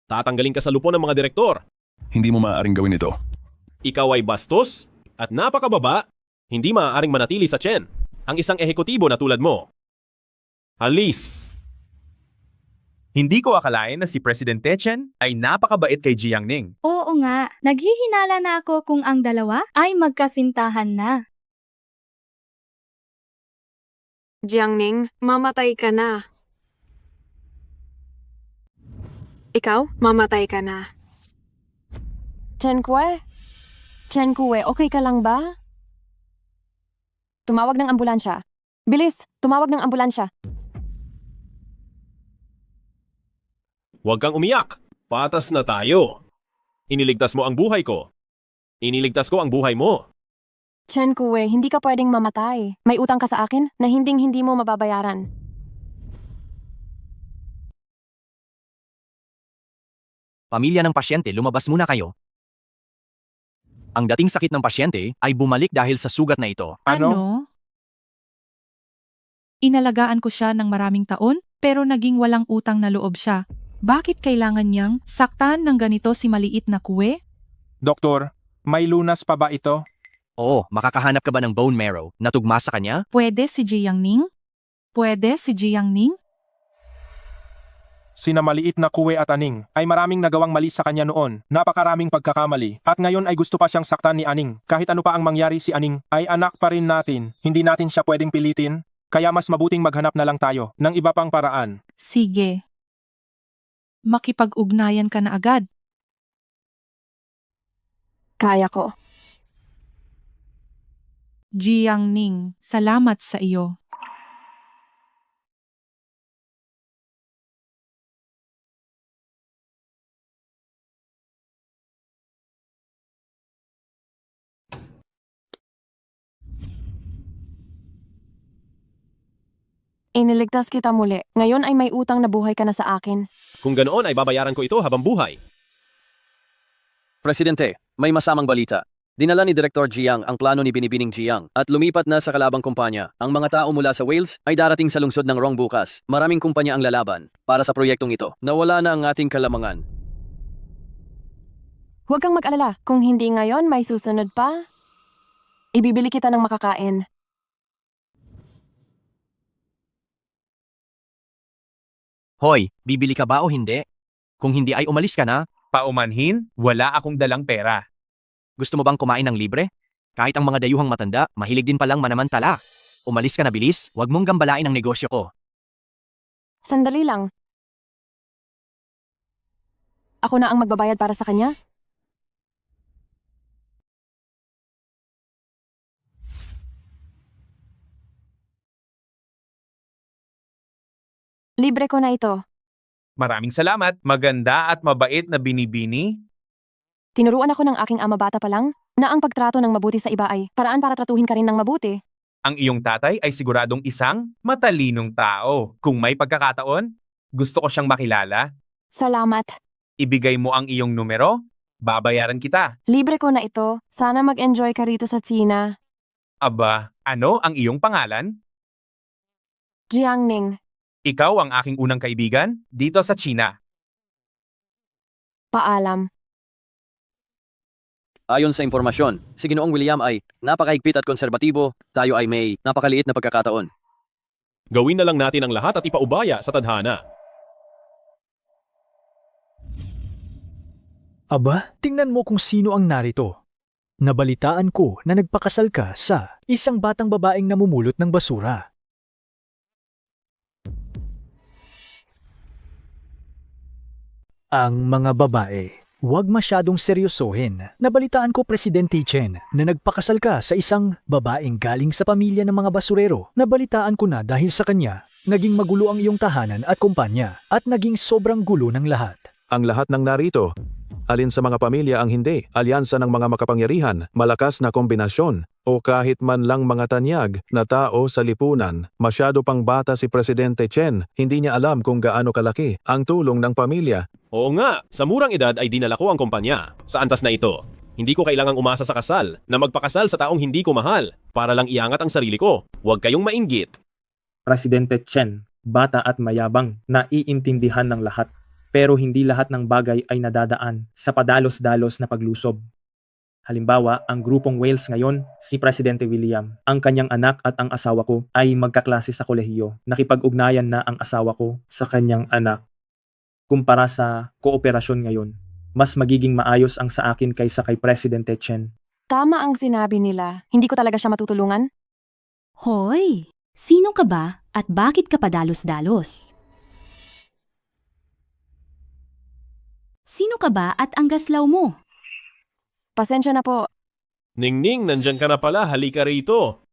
Tatanggalin ka sa lupo ng mga direktor. Hindi mo maaaring gawin ito. Ikaw ay bastos at napakababa. Hindi maaaring manatili sa Chen ang isang ehekutibo na tulad mo. Alis! Hindi ko akalain na si Presidente Chen ay napakabait kay Jiang Ning. Oo nga, naghihinala na ako kung ang dalawa ay magkasintahan na. Jiangning, mamatay ka na. Ikaw, mamatay ka na. Chen Kue? Chen Kue, okay ka lang ba? Tumawag ng ambulansya. Bilis, tumawag ng ambulansya. Huwag kang umiyak. Patas na tayo. Iniligtas mo ang buhay ko. Iniligtas ko ang buhay mo. Chen Kue, hindi ka pwedeng mamatay. May utang ka sa akin na hinding-hindi mo mababayaran. Pamilya ng pasyente, lumabas muna kayo. Ang dating sakit ng pasyente ay bumalik dahil sa sugat na ito. Ano? Inalagaan ko siya ng maraming taon, pero naging walang utang na loob siya. Bakit kailangan niyang saktan ng ganito si maliit na Kue? Doktor, may lunas pa ba ito? Oo, makakahanap ka ba ng bone marrow na tugma sa kanya? Pwede si Jiang Ning? Pwede si Jiang Ning? Sina maliit na Kue at Aning ay maraming nagawang mali sa kanya noon, napakaraming pagkakamali, at ngayon ay gusto pa siyang saktan ni Aning. Kahit ano pa ang mangyari, si Aning ay anak pa rin natin. Hindi natin siya pwedeng pilitin, kaya mas mabuting maghanap na lang tayo ng iba pang paraan. Sige. Makipag-ugnayan ka na agad. Kaya ko. Jiang Ning, salamat sa iyo. Iniligtas kita muli. Ngayon ay may utang na buhay ka na sa akin. Kung ganoon ay babayaran ko ito habang buhay. Presidente, may masamang balita. Dinala ni Direktor Jiang ang plano ni Binibining Jiang at lumipat na sa kalabang kumpanya. Ang mga tao mula sa Wales ay darating sa lungsod ng Rong bukas. Maraming kumpanya ang lalaban para sa proyektong ito. Nawala na ang ating kalamangan. Huwag kang mag-alala. Kung hindi ngayon, may susunod pa. Ibibili kita ng makakain. Hoy, bibili ka ba o hindi? Kung hindi ay umalis ka na. Paumanhin, wala akong dalang pera. Gusto mo bang kumain ng libre? Kahit ang mga dayuhang matanda, mahilig din palang manamantala. Umalis ka na bilis, huwag mong gambalain ang negosyo ko. Sandali lang. Ako na ang magbabayad para sa kanya? Libre ko na ito. Maraming salamat, maganda at mabait na Binibini. Tinuruan ako ng aking ama bata pa lang na ang pagtrato ng mabuti sa iba ay paraan para tratuhin ka rin ng mabuti. Ang iyong tatay ay siguradong isang matalinong tao. Kung may pagkakataon, gusto ko siyang makilala. Salamat. Ibigay mo ang iyong numero, babayaran kita. Libre ko na ito. Sana mag-enjoy ka rito sa China. Aba, ano ang iyong pangalan? Jiang Ning. Ikaw ang aking unang kaibigan dito sa China. Paalam. Ayon sa impormasyon, si Ginoong William ay napakahigpit at konserbatibo, tayo ay may napakaliit na pagkakataon. Gawin na lang natin ang lahat at ipaubaya sa tadhana. Aba, tingnan mo kung sino ang narito. Nabalitaan ko na nagpakasal ka sa isang batang babaeng namumulot ng basura. Ang mga babae Huwag masyadong seryosohin. Nabalitaan ko, Presidente Chen, na nagpakasal ka sa isang babaeng galing sa pamilya ng mga basurero. Nabalitaan ko na dahil sa kanya, naging magulo ang iyong tahanan at kumpanya at naging sobrang gulo ng lahat. Ang lahat ng narito, alin sa mga pamilya ang hindi, alyansa ng mga makapangyarihan, malakas na kombinasyon, o kahit man lang mga tanyag na tao sa lipunan. Masyado pang bata si Presidente Chen, hindi niya alam kung gaano kalaki ang tulong ng pamilya. Oo nga, sa murang edad ay dinala ko ang kumpanya. Sa antas na ito, hindi ko kailangang umasa sa kasal, na magpakasal sa taong hindi ko mahal, para lang iangat ang sarili ko. Huwag kayong mainggit. Presidente Chen, bata at mayabang, naiintindihan ng lahat. Pero hindi lahat ng bagay ay nadadaan sa padalos-dalos na paglusob. Halimbawa, ang grupong Wales ngayon, si Presidente William, ang kanyang anak at ang asawa ko ay magkaklase sa kolehiyo. Nakipag-ugnayan na ang asawa ko sa kanyang anak. Kumpara sa kooperasyon ngayon, mas magiging maayos ang sa akin kaysa kay Presidente Chen. Tama ang sinabi nila. Hindi ko talaga siya matutulungan. Hoy, sino ka ba at bakit ka padalos-dalos? Sino ka ba at ang gaslaw mo? Pasensya na po. Ningning, nandyan ka na pala, halika rito.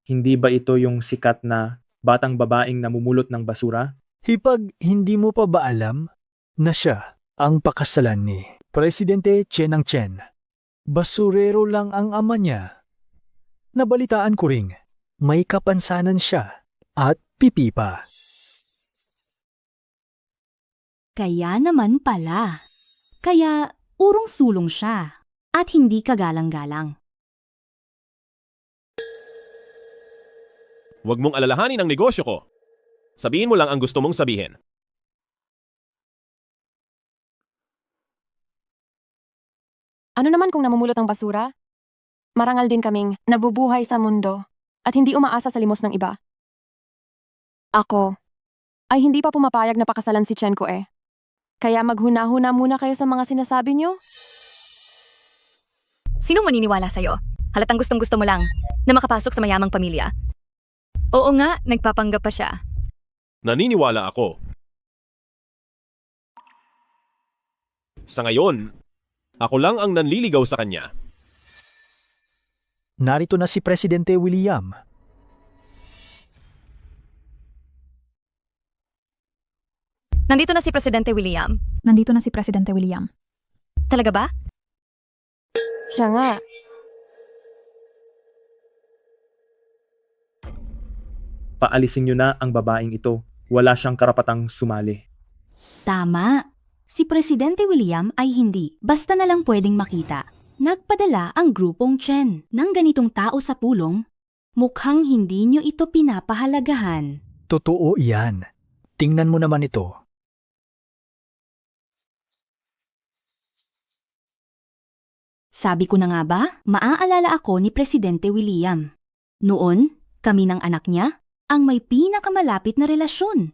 Hindi ba ito yung sikat na batang babaeng namumulot ng basura? Hipag hindi mo pa ba alam na siya ang pakasalan ni Presidente Chen ang Chen? Basurero lang ang ama niya. Nabalitaan ko ring may kapansanan siya at pipi pa. Kaya naman pala. Kaya urong-sulong siya at hindi kagalang-galang. Huwag mong alalahanin ang negosyo ko. Sabihin mo lang ang gusto mong sabihin. Ano naman kung namumulot ang basura? Marangal din kaming nabubuhay sa mundo at hindi umaasa sa limos ng iba. Ako ay hindi pa pumapayag na pakasalan si Chen ko eh. Kaya maghuna-huna muna kayo sa mga sinasabi niyo. Sinong maniniwala sa'yo? Halatang gustong-gusto mo lang na makapasok sa mayamang pamilya. Oo nga, nagpapanggap pa siya. Naniniwala ako. Sa ngayon, ako lang ang nanliligaw sa kanya. Narito na si Presidente William. Nandito na si Presidente William. Nandito na si Presidente William. Talaga ba? Siya nga. Paalisin niyo na ang babaeng ito. Wala siyang karapatang sumali. Tama. Si Presidente William ay hindi basta na lang pwedeng makita. Nagpadala ang grupong Chen ng ganitong tao sa pulong. Mukhang hindi nyo ito pinapahalagahan. Totoo iyan. Tingnan mo naman ito. Sabi ko na nga ba, maaalala ako ni Presidente William. Noon, kami ng anak niya ang may pinakamalapit na relasyon.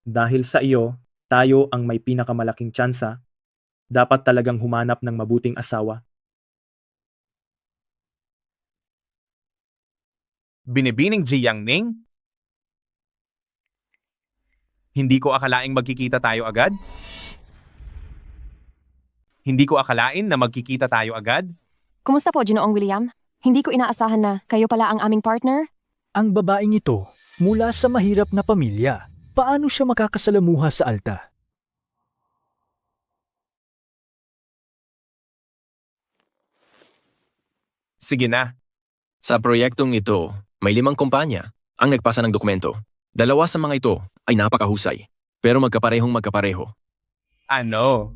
Dahil sa iyo, tayo ang may pinakamalaking tsansa. Dapat talagang humanap ng mabuting asawa. Binibining Ji Yangning? Hindi ko akalaing magkikita tayo agad? Hindi ko akalain na magkikita tayo agad? Kumusta po, Ginoong William? Hindi ko inaasahan na kayo pala ang aming partner. Ang babaeng ito, mula sa mahirap na pamilya, paano siya makakasalamuha sa alta? Sige na. Sa proyektong ito, may 5 kumpanya ang nagpasa ng dokumento. 2 sa mga ito ay napakahusay, pero magkapareho. Ano?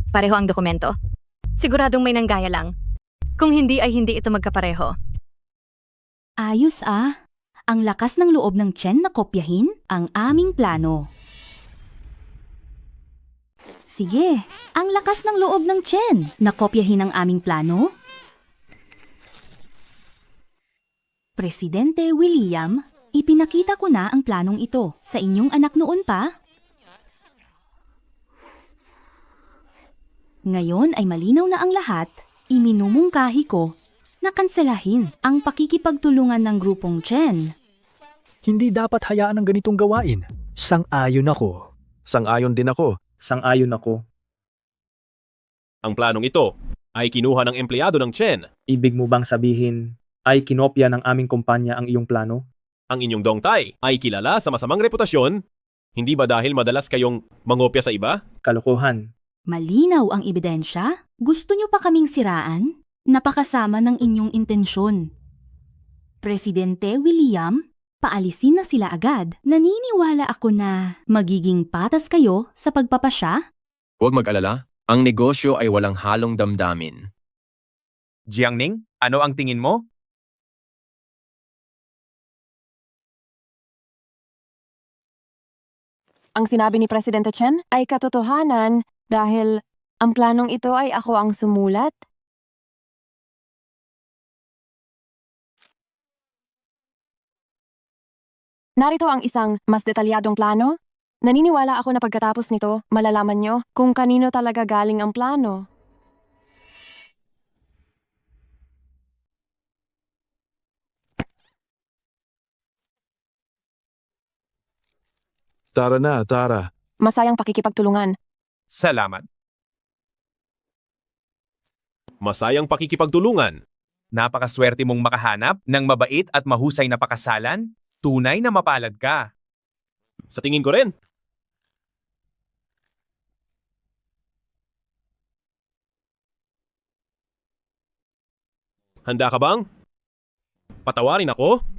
Pareho ang dokumento. Siguradong may nanggaya lang. Kung hindi ay hindi ito magkapareho. Ayos ah. Ang lakas ng loob ng Chen na kopyahin ang aming plano. Sige, ang lakas ng loob ng Chen na kopyahin ang aming plano. Presidente William, ipinakita ko na ang planong ito sa inyong anak noon pa. Ngayon ay malinaw na ang lahat, iminumungkahi ko na na kanselahin ang pakikipagtulungan ng grupong Chen. Hindi dapat hayaan ang ganitong gawain. Sang-ayon ako. Sang-ayon din ako. Sang-ayon ako. Ang planong ito ay kinuha ng empleyado ng Chen. Ibig mo bang sabihin ay kinopya ng aming kumpanya ang iyong plano? Ang inyong dongtay ay kilala sa masamang reputasyon. Hindi ba dahil madalas kayong mangopya sa iba? Kalokohan. Malinaw ang ebidensya? Gusto niyo pa kaming siraan? Napakasama ng inyong intensyon. Presidente William, paalisin na sila agad. Naniniwala ako na magiging patas kayo sa pagpapasya. Huwag mag-alala. Ang negosyo ay walang halong damdamin. Jiangning, ano ang tingin mo? Ang sinabi ni Presidente Chen ay katotohanan dahil ang planong ito ay ako ang sumulat. Narito ang isang mas detalyadong plano. Naniniwala ako na pagkatapos nito, malalaman nyo kung kanino talaga galing ang plano. Tara na, Tara. Masayang pakikipagtulungan. Salamat. Masayang pakikipagtulungan. Napakaswerte mong makahanap ng mabait at mahusay na pakasalan. Tunay na mapalad ka. Sa tingin ko rin. Handa ka bang? Patawarin ako?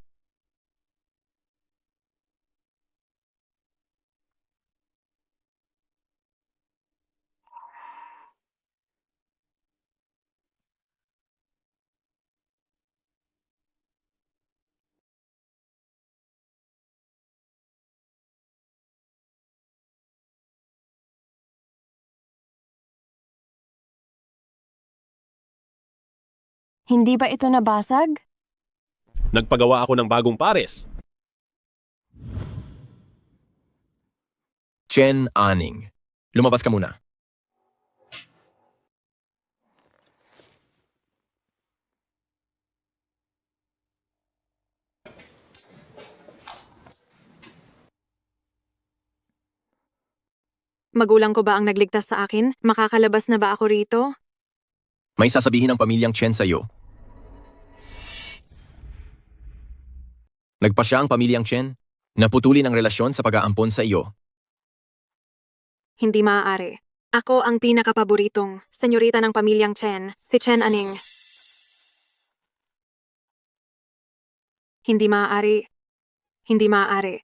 Hindi ba ito nabasag? Nagpagawa ako ng bagong pares. Chen Aning. Lumabas ka muna. Magulang ko ba ang nagligtas sa akin? Makakalabas na ba ako rito? May sasabihin ng pamilyang Chen sa iyo. Nagpasya ang pamilyang Chen na putulin ang relasyon sa pag-aampon sa iyo. Hindi maaari. Ako ang pinakapaboritong senyorita ng pamilyang Chen, si Chen Aning. Hindi maaari. Hindi maaari.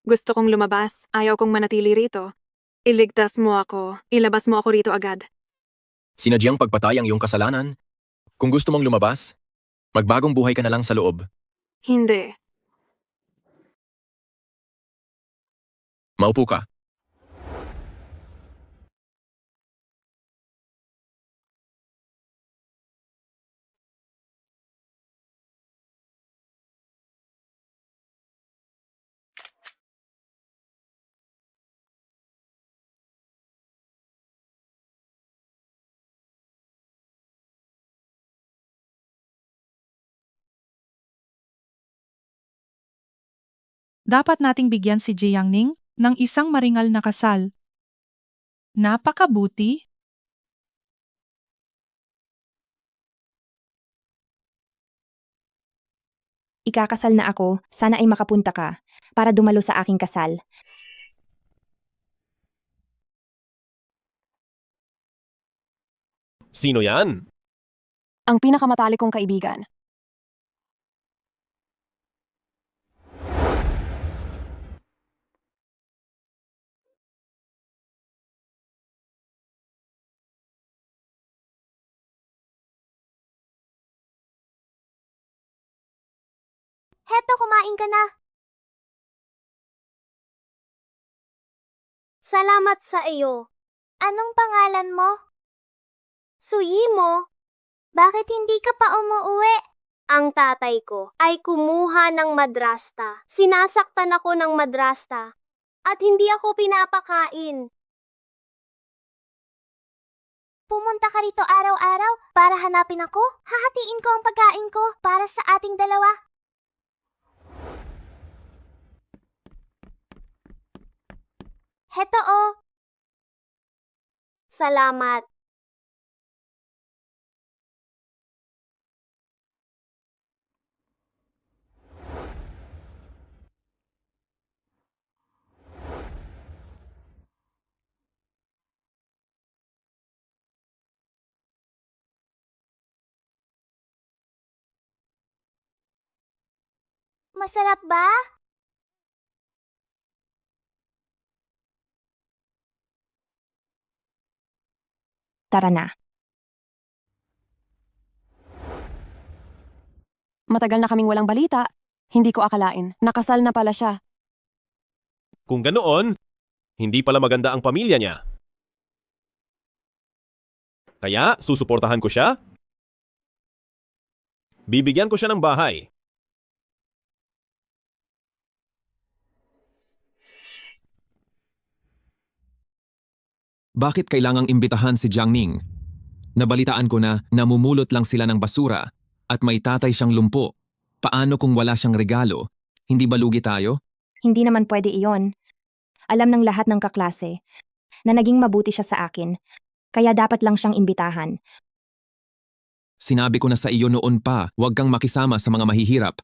Gusto kong lumabas. Ayaw kong manatili rito. Iligtas mo ako. Ilabas mo ako rito agad. Sinadyang pagpatay ang iyong kasalanan. Kung gusto mong lumabas, magbagong buhay ka na lang sa loob. Hindi. Maupo ka. Dapat nating bigyan si Jiangning ng isang maringal na kasal. Napakabuti. Ikakasal na ako, sana ay makapunta ka, para dumalo sa aking kasal. Sino yan? Ang pinakamatalik kong kaibigan. Heto, kumain ka na. Salamat sa iyo. Anong pangalan mo? Suyi mo? Bakit hindi ka pa umuuwi? Ang tatay ko ay kumuha ng madrasta. Sinasaktan ako ng madrasta at hindi ako pinapakain. Pumunta ka rito araw-araw para hanapin ako? Hahatiin ko ang pagkain ko para sa ating dalawa. Heto oh. Salamat. Masarap ba? Tara na. Matagal na kaming walang balita. Hindi ko akalain. Nakasal na pala siya. Kung ganoon, hindi pala maganda ang pamilya niya. Kaya, susuportahan ko siya? Bibigyan ko siya ng bahay. Bakit kailangang imbitahan si Jiang Ning? Nabalitaan ko na namumulot lang sila ng basura at may tatay siyang lumpo. Paano kung wala siyang regalo? Hindi ba lugi tayo? Hindi naman pwede iyon. Alam ng lahat ng kaklase na naging mabuti siya sa akin, kaya dapat lang siyang imbitahan. Sinabi ko na sa iyo noon pa, huwag kang makisama sa mga mahihirap.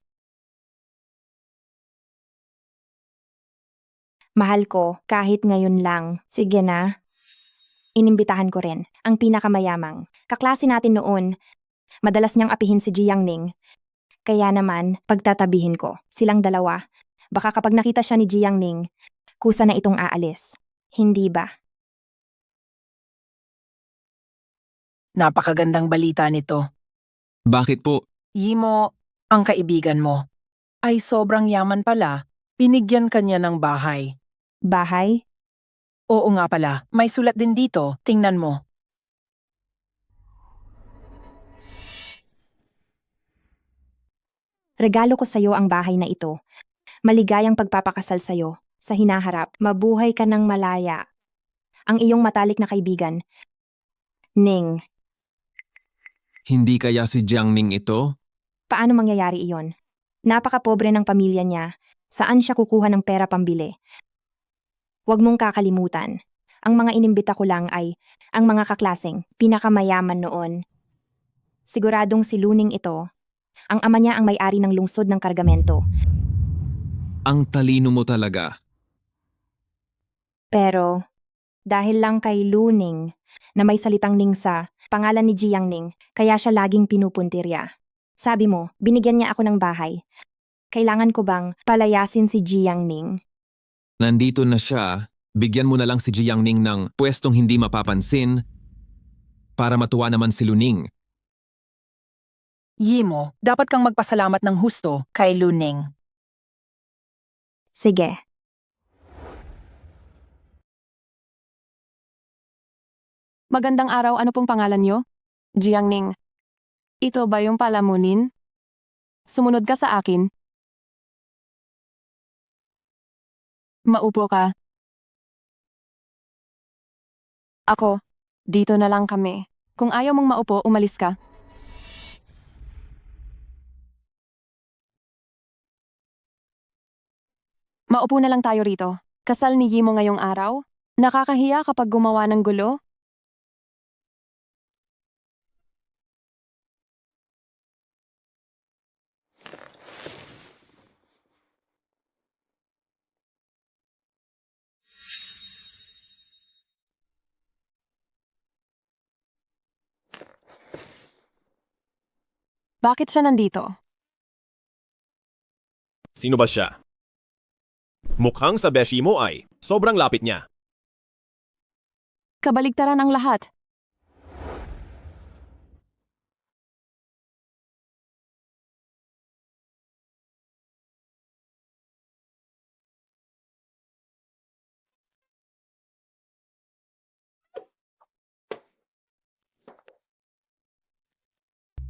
Mahal ko, kahit ngayon lang. Sige na. Inimbitahan ko rin ang pinakamayamang. Kaklase natin noon, madalas niyang apihin si Jiang Ning. Kaya naman, pagtatabihin ko, silang dalawa. Baka kapag nakita siya ni Jiang Ning, kusa na itong aalis. Hindi ba? Napakagandang balita nito. Bakit po? Yimo, ang kaibigan mo, ay sobrang yaman pala. Binigyan kanya ng bahay. Bahay? Oo nga pala, may sulat din dito. Tingnan mo. Regalo ko sa'yo ang bahay na ito. Maligayang pagpapakasal sa'yo. Sa hinaharap, mabuhay ka ng malaya. Ang iyong matalik na kaibigan, Ning. Hindi kaya si Jiang Ning ito? Paano mangyayari iyon? Napaka-pobre ng pamilya niya. Saan siya kukuha ng pera pambili? Huwag mong kakalimutan. Ang mga inimbita ko lang ay ang mga kaklaseng pinakamayaman noon. Siguradong si Luning ito. Ang ama niya ang may-ari ng lungsod ng Kargamento. Ang talino mo talaga. Pero dahil lang kay Luning na may salitang Ning sa pangalan ni Jiang Ning, kaya siya laging pinupuntirya. Sabi mo, binigyan niya ako ng bahay. Kailangan ko bang palayasin si Jiang Ning? Nandito na siya, bigyan mo na lang si Jiang Ning ng pwestong hindi mapapansin para matuwa naman si Luning. Yimo, dapat kang magpasalamat ng husto kay Luning. Sige. Magandang araw, ano pong pangalan niyo? Jiang Ning. Ito ba yung palamunin? Sumunod ka sa akin. Maupo ka. Ako, dito na lang kami. Kung ayaw mong maupo, umalis ka. Maupo na lang tayo rito. Kasal ni Yimo ngayong araw? Nakakahiya kapag gumawa ng gulo? Bakit siya nandito? Sino ba siya? Mukhang sa beshi mo ay sobrang lapit niya. Kabaligtaran ang lahat.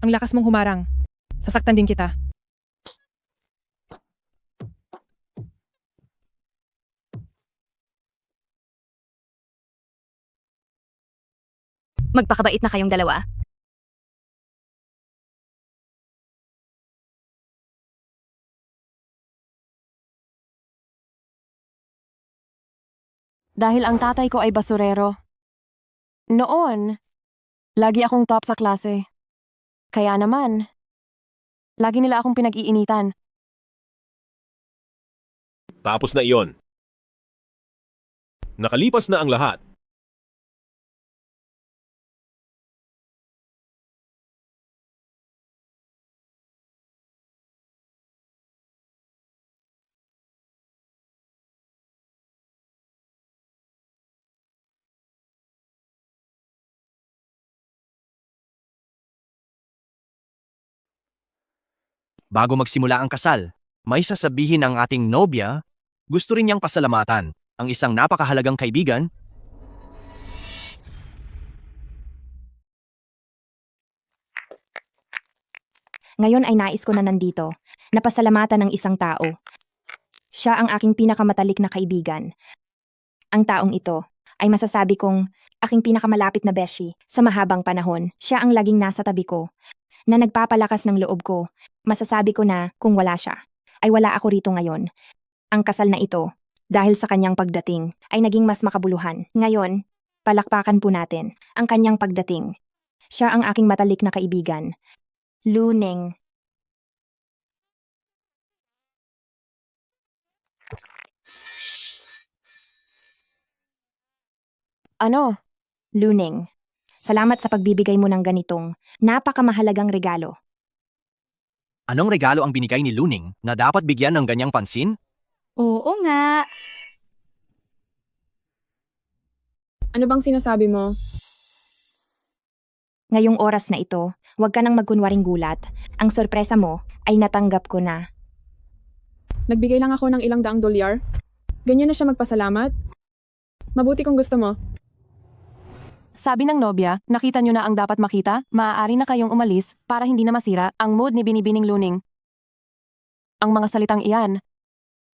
Ang lakas mong humarang. Sasaktan din kita. Magpakabait na kayong dalawa. Dahil ang tatay ko ay basurero. Noon, lagi akong top sa klase. Kaya naman, lagi nila akong pinag-iinitan. Tapos na iyon. Nakalipas na ang lahat. Bago magsimula ang kasal, may sasabihin ang ating nobya, gusto rin niyang pasalamatan ang isang napakahalagang kaibigan. Ngayon ay nais ko na nandito, napasalamatan ng isang tao. Siya ang aking pinakamatalik na kaibigan. Ang taong ito ay masasabi kong aking pinakamalapit na beshi sa mahabang panahon. Siya ang laging nasa tabi ko, na nagpapalakas ng loob ko. Masasabi ko na kung wala siya, ay wala ako rito ngayon. Ang kasal na ito, dahil sa kanyang pagdating, ay naging mas makabuluhan. Ngayon, palakpakan po natin ang kanyang pagdating. Siya ang aking matalik na kaibigan. Luning. Ano? Luning. Salamat sa pagbibigay mo ng ganitong napakamahalagang regalo. Anong regalo ang binigay ni Luning na dapat bigyan ng ganyang pansin? Oo nga. Ano bang sinasabi mo? Ngayong oras na ito, huwag ka nang magkunwaring gulat. Ang sorpresa mo ay natanggap ko na. Nagbigay lang ako ng ilang daang dolyar. Ganyan na siya magpasalamat? Mabuti kung gusto mo. Sabi ng nobya, nakita nyo na ang dapat makita, maaari na kayong umalis para hindi na masira ang mood ni Binibining Luning. Ang mga salitang iyan.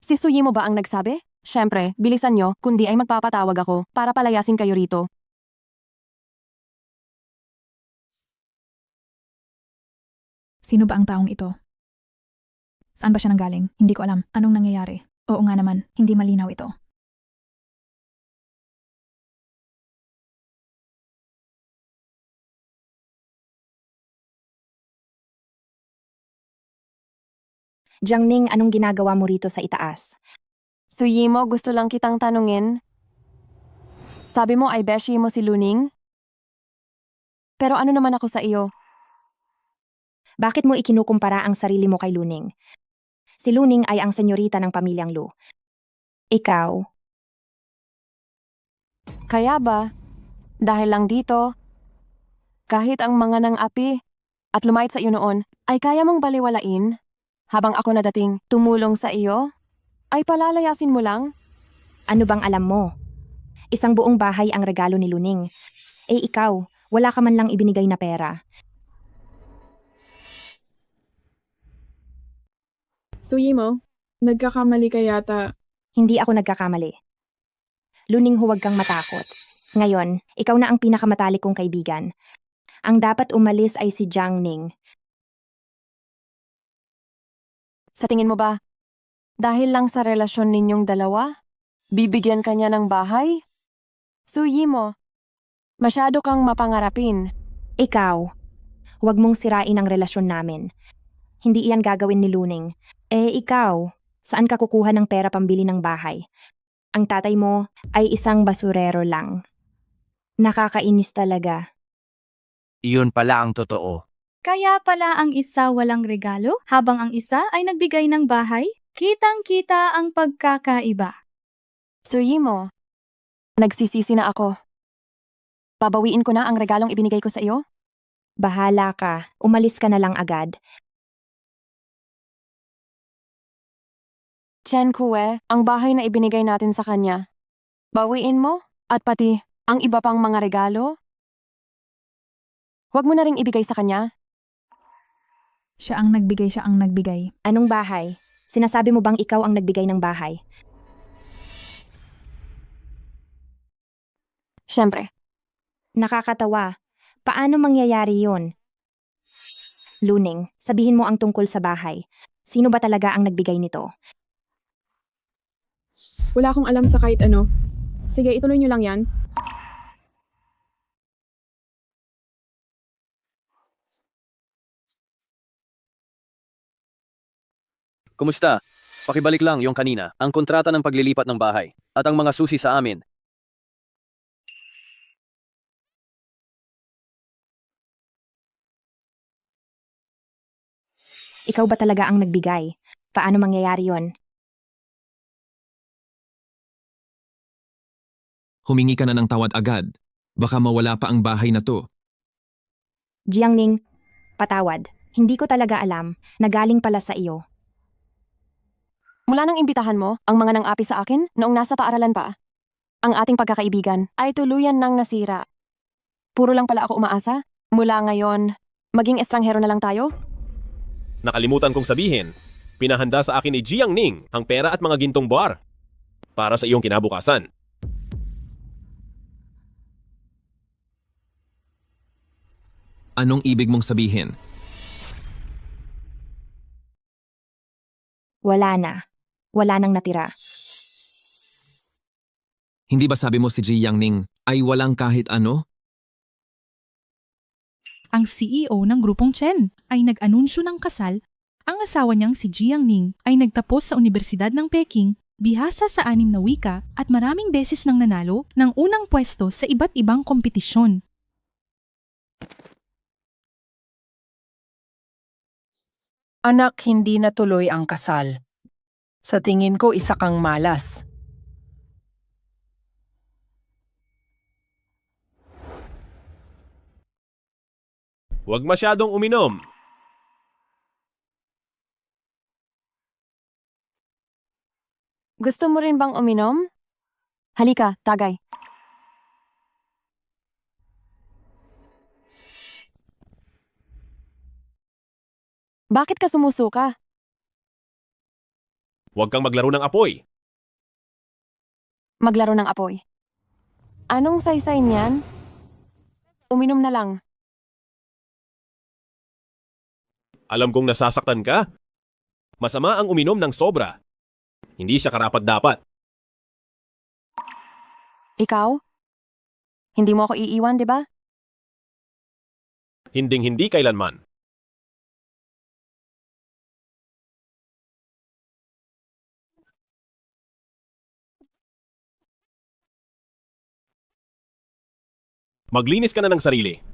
Si Suyi mo ba ang nagsabi? Siyempre, bilisan nyo, kundi ay magpapatawag ako para palayasin kayo rito. Sino ba ang taong ito? Saan ba siya nanggaling? Hindi ko alam. Anong nangyayari? Oo nga naman, hindi malinaw ito. Jiangning, anong ginagawa mo rito sa itaas? Suyi mo, gusto lang kitang tanungin. Sabi mo ay beshi mo si Luning? Pero ano naman ako sa iyo? Bakit mo ikinukumpara ang sarili mo kay Luning? Si Luning ay ang senyorita ng pamilyang Lu. Ikaw? Kaya ba? Dahil lang dito, kahit ang mga nang api at lumait sa iyo noon ay kaya mong baliwalain, habang ako nadating tumulong sa iyo, ay palalayasin mo lang? Ano bang alam mo? Isang buong bahay ang regalo ni Luning. Eh ikaw, wala ka man lang ibinigay na pera. Suyi mo, nagkakamali ka yata. Hindi ako nagkakamali. Luning, huwag kang matakot. Ngayon, ikaw na ang pinakamatalik kong kaibigan. Ang dapat umalis ay si Jiangning. Sa tingin mo ba, dahil lang sa relasyon ninyong dalawa, bibigyan ka niya ng bahay? Suyi mo, masyado kang mapangarapin. Ikaw, huwag mong sirain ang relasyon namin. Hindi iyan gagawin ni Luning. Eh ikaw, saan ka kukuha ng pera pambili ng bahay? Ang tatay mo ay isang basurero lang. Nakakainis talaga. Iyon pala ang totoo. Kaya pala ang isa walang regalo, habang ang isa ay nagbigay ng bahay? Kitang-kita ang pagkakaiba. Suyi mo, nagsisisi na ako. Babawiin ko na ang regalong ibinigay ko sa iyo? Bahala ka, umalis ka na lang agad. Chen Kue, ang bahay na ibinigay natin sa kanya. Bawiin mo? At pati, ang iba pang mga regalo? Huwag mo na ring ibigay sa kanya. Siya ang nagbigay. Anong bahay? Sinasabi mo bang ikaw ang nagbigay ng bahay? Siyempre. Nakakatawa. Paano mangyayari yun? Luning, sabihin mo ang tungkol sa bahay. Sino ba talaga ang nagbigay nito? Wala akong alam sa kahit ano. Sige, ituloy niyo lang yan. Kumusta? Pakibalik lang yung kanina, ang kontrata ng paglilipat ng bahay, at ang mga susi sa amin. Ikaw ba talaga ang nagbigay? Paano mangyayari yon? Humingi ka na ng tawad agad. Baka mawala pa ang bahay na to. Jiangning, patawad. Hindi ko talaga alam na galing pala sa iyo. Mula nang imbitahan mo ang mga nang-api sa akin noong nasa paaralan pa, ang ating pagkakaibigan ay tuluyan nang nasira. Puro lang pala ako umaasa. Mula ngayon, maging estranghero na lang tayo? Nakalimutan kong sabihin, pinahanda sa akin ni Jiang Ning ang pera at mga gintong bar para sa iyong kinabukasan. Anong ibig mong sabihin? Wala na. Wala nang natira. Hindi ba sabi mo si Ji Yangning ay walang kahit ano? Ang CEO ng grupong Chen ay nag-anunsyo ng kasal. Ang asawa niyang si Jiang Ning ay nagtapos sa Universidad ng Peking, bihasa sa 6 na wika at maraming beses nang nanalo ng unang pwesto sa iba't ibang kompetisyon. Anak, hindi natuloy ang kasal. Sa tingin ko, isa kang malas. Huwag masyadong uminom. Gusto mo rin bang uminom? Halika, tagay. Bakit ka sumusuka? Huwag kang maglaro ng apoy. Maglaro ng apoy. Anong saysay niyan? Uminom na lang. Alam kong nasasaktan ka. Masama ang uminom ng sobra. Hindi siya karapat-dapat. Ikaw? Hindi mo ako iiwan, di ba? Hinding-hindi kailanman. Maglinis ka na ng sarili.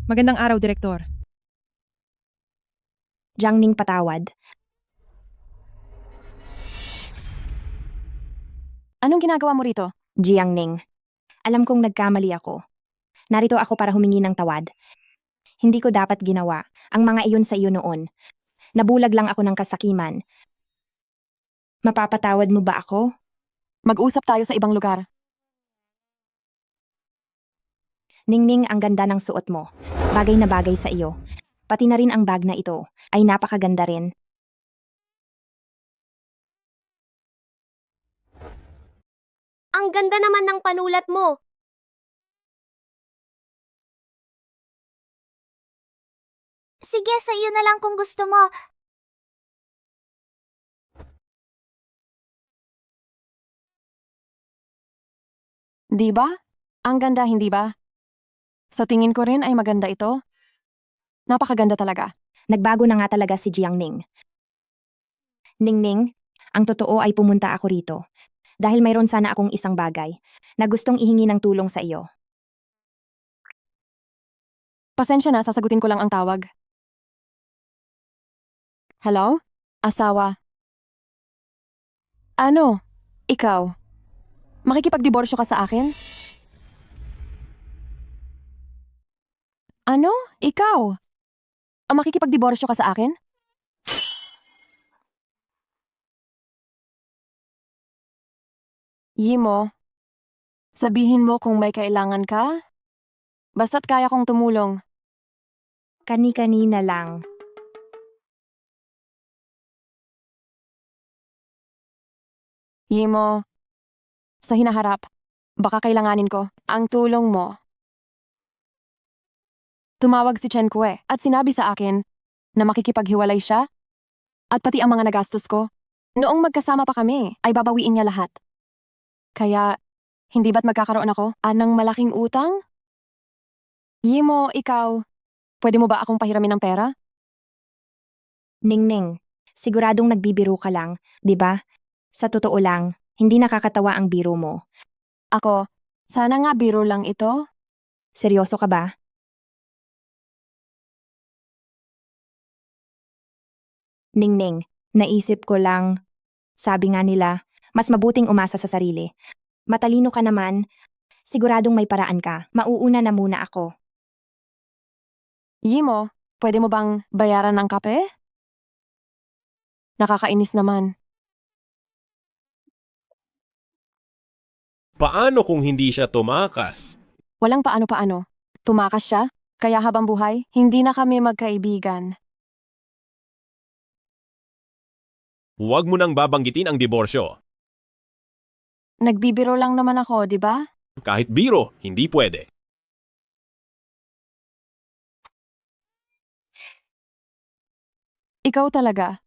Magandang araw, Direktor. Jiang Ning, patawad. Anong ginagawa mo rito? Jiang Ning, alam kong nagkamali ako. Narito ako para humingi ng tawad. Hindi ko dapat ginawa ang mga iyon sa iyo noon. Nabulag lang ako ng kasakiman. Mapapatawad mo ba ako? Mag-usap tayo sa ibang lugar. Ningning, ang ganda ng suot mo. Bagay na bagay sa iyo. Pati na rin ang bag na ito ay napakaganda rin. Ang ganda naman ng panulat mo. Sige, sa iyo na lang kung gusto mo. Di ba? Ang ganda, hindi ba? Sa tingin ko rin ay maganda ito. Napakaganda talaga. Nagbago na nga talaga si Jiang Ning. Ningning, ang totoo ay pumunta ako rito. dahil mayroon sana akong isang bagay na gustong ihingi ng tulong sa iyo. Pasensya na, sasagutin ko lang ang tawag. Hello? Asawa? Ano? Ikaw? Makikipagdiborsyo ka sa akin? Ano? Ikaw? Makikipagdiborsyo ka sa akin? Yimo, sabihin mo kung may kailangan ka? Basta't kaya kong tumulong. Kani-kanina lang. Yimo, sa hinaharap, baka kailanganin ko ang tulong mo. Tumawag si Chen Kue at sinabi sa akin na makikipaghiwalay siya at pati ang mga nagastos ko. Noong magkasama pa kami, ay babawiin niya lahat. Kaya, hindi ba't magkakaroon ako ng malaking utang? Yimo, ikaw, pwede mo ba akong pahiramin ng pera? Ningning, siguradong nagbibiro ka lang, di ba? Sa totoo lang, hindi nakakatawa ang biro mo. Ako, sana nga biro lang ito. Seryoso ka ba? Ningning, naisip ko lang, sabi nga nila, mas mabuting umasa sa sarili. Matalino ka naman, siguradong may paraan ka. Mauuna na muna ako. Yimo, pwede mo bang bayaran ng kape? Nakakainis naman. Paano kung hindi siya tumakas? Walang paano-paano. Tumakas siya, kaya habang buhay, hindi na kami magkaibigan. Huwag mo nang babanggitin ang diborsyo. Nagbibiro lang naman ako, di ba? Kahit biro, hindi pwede. Ikaw talaga.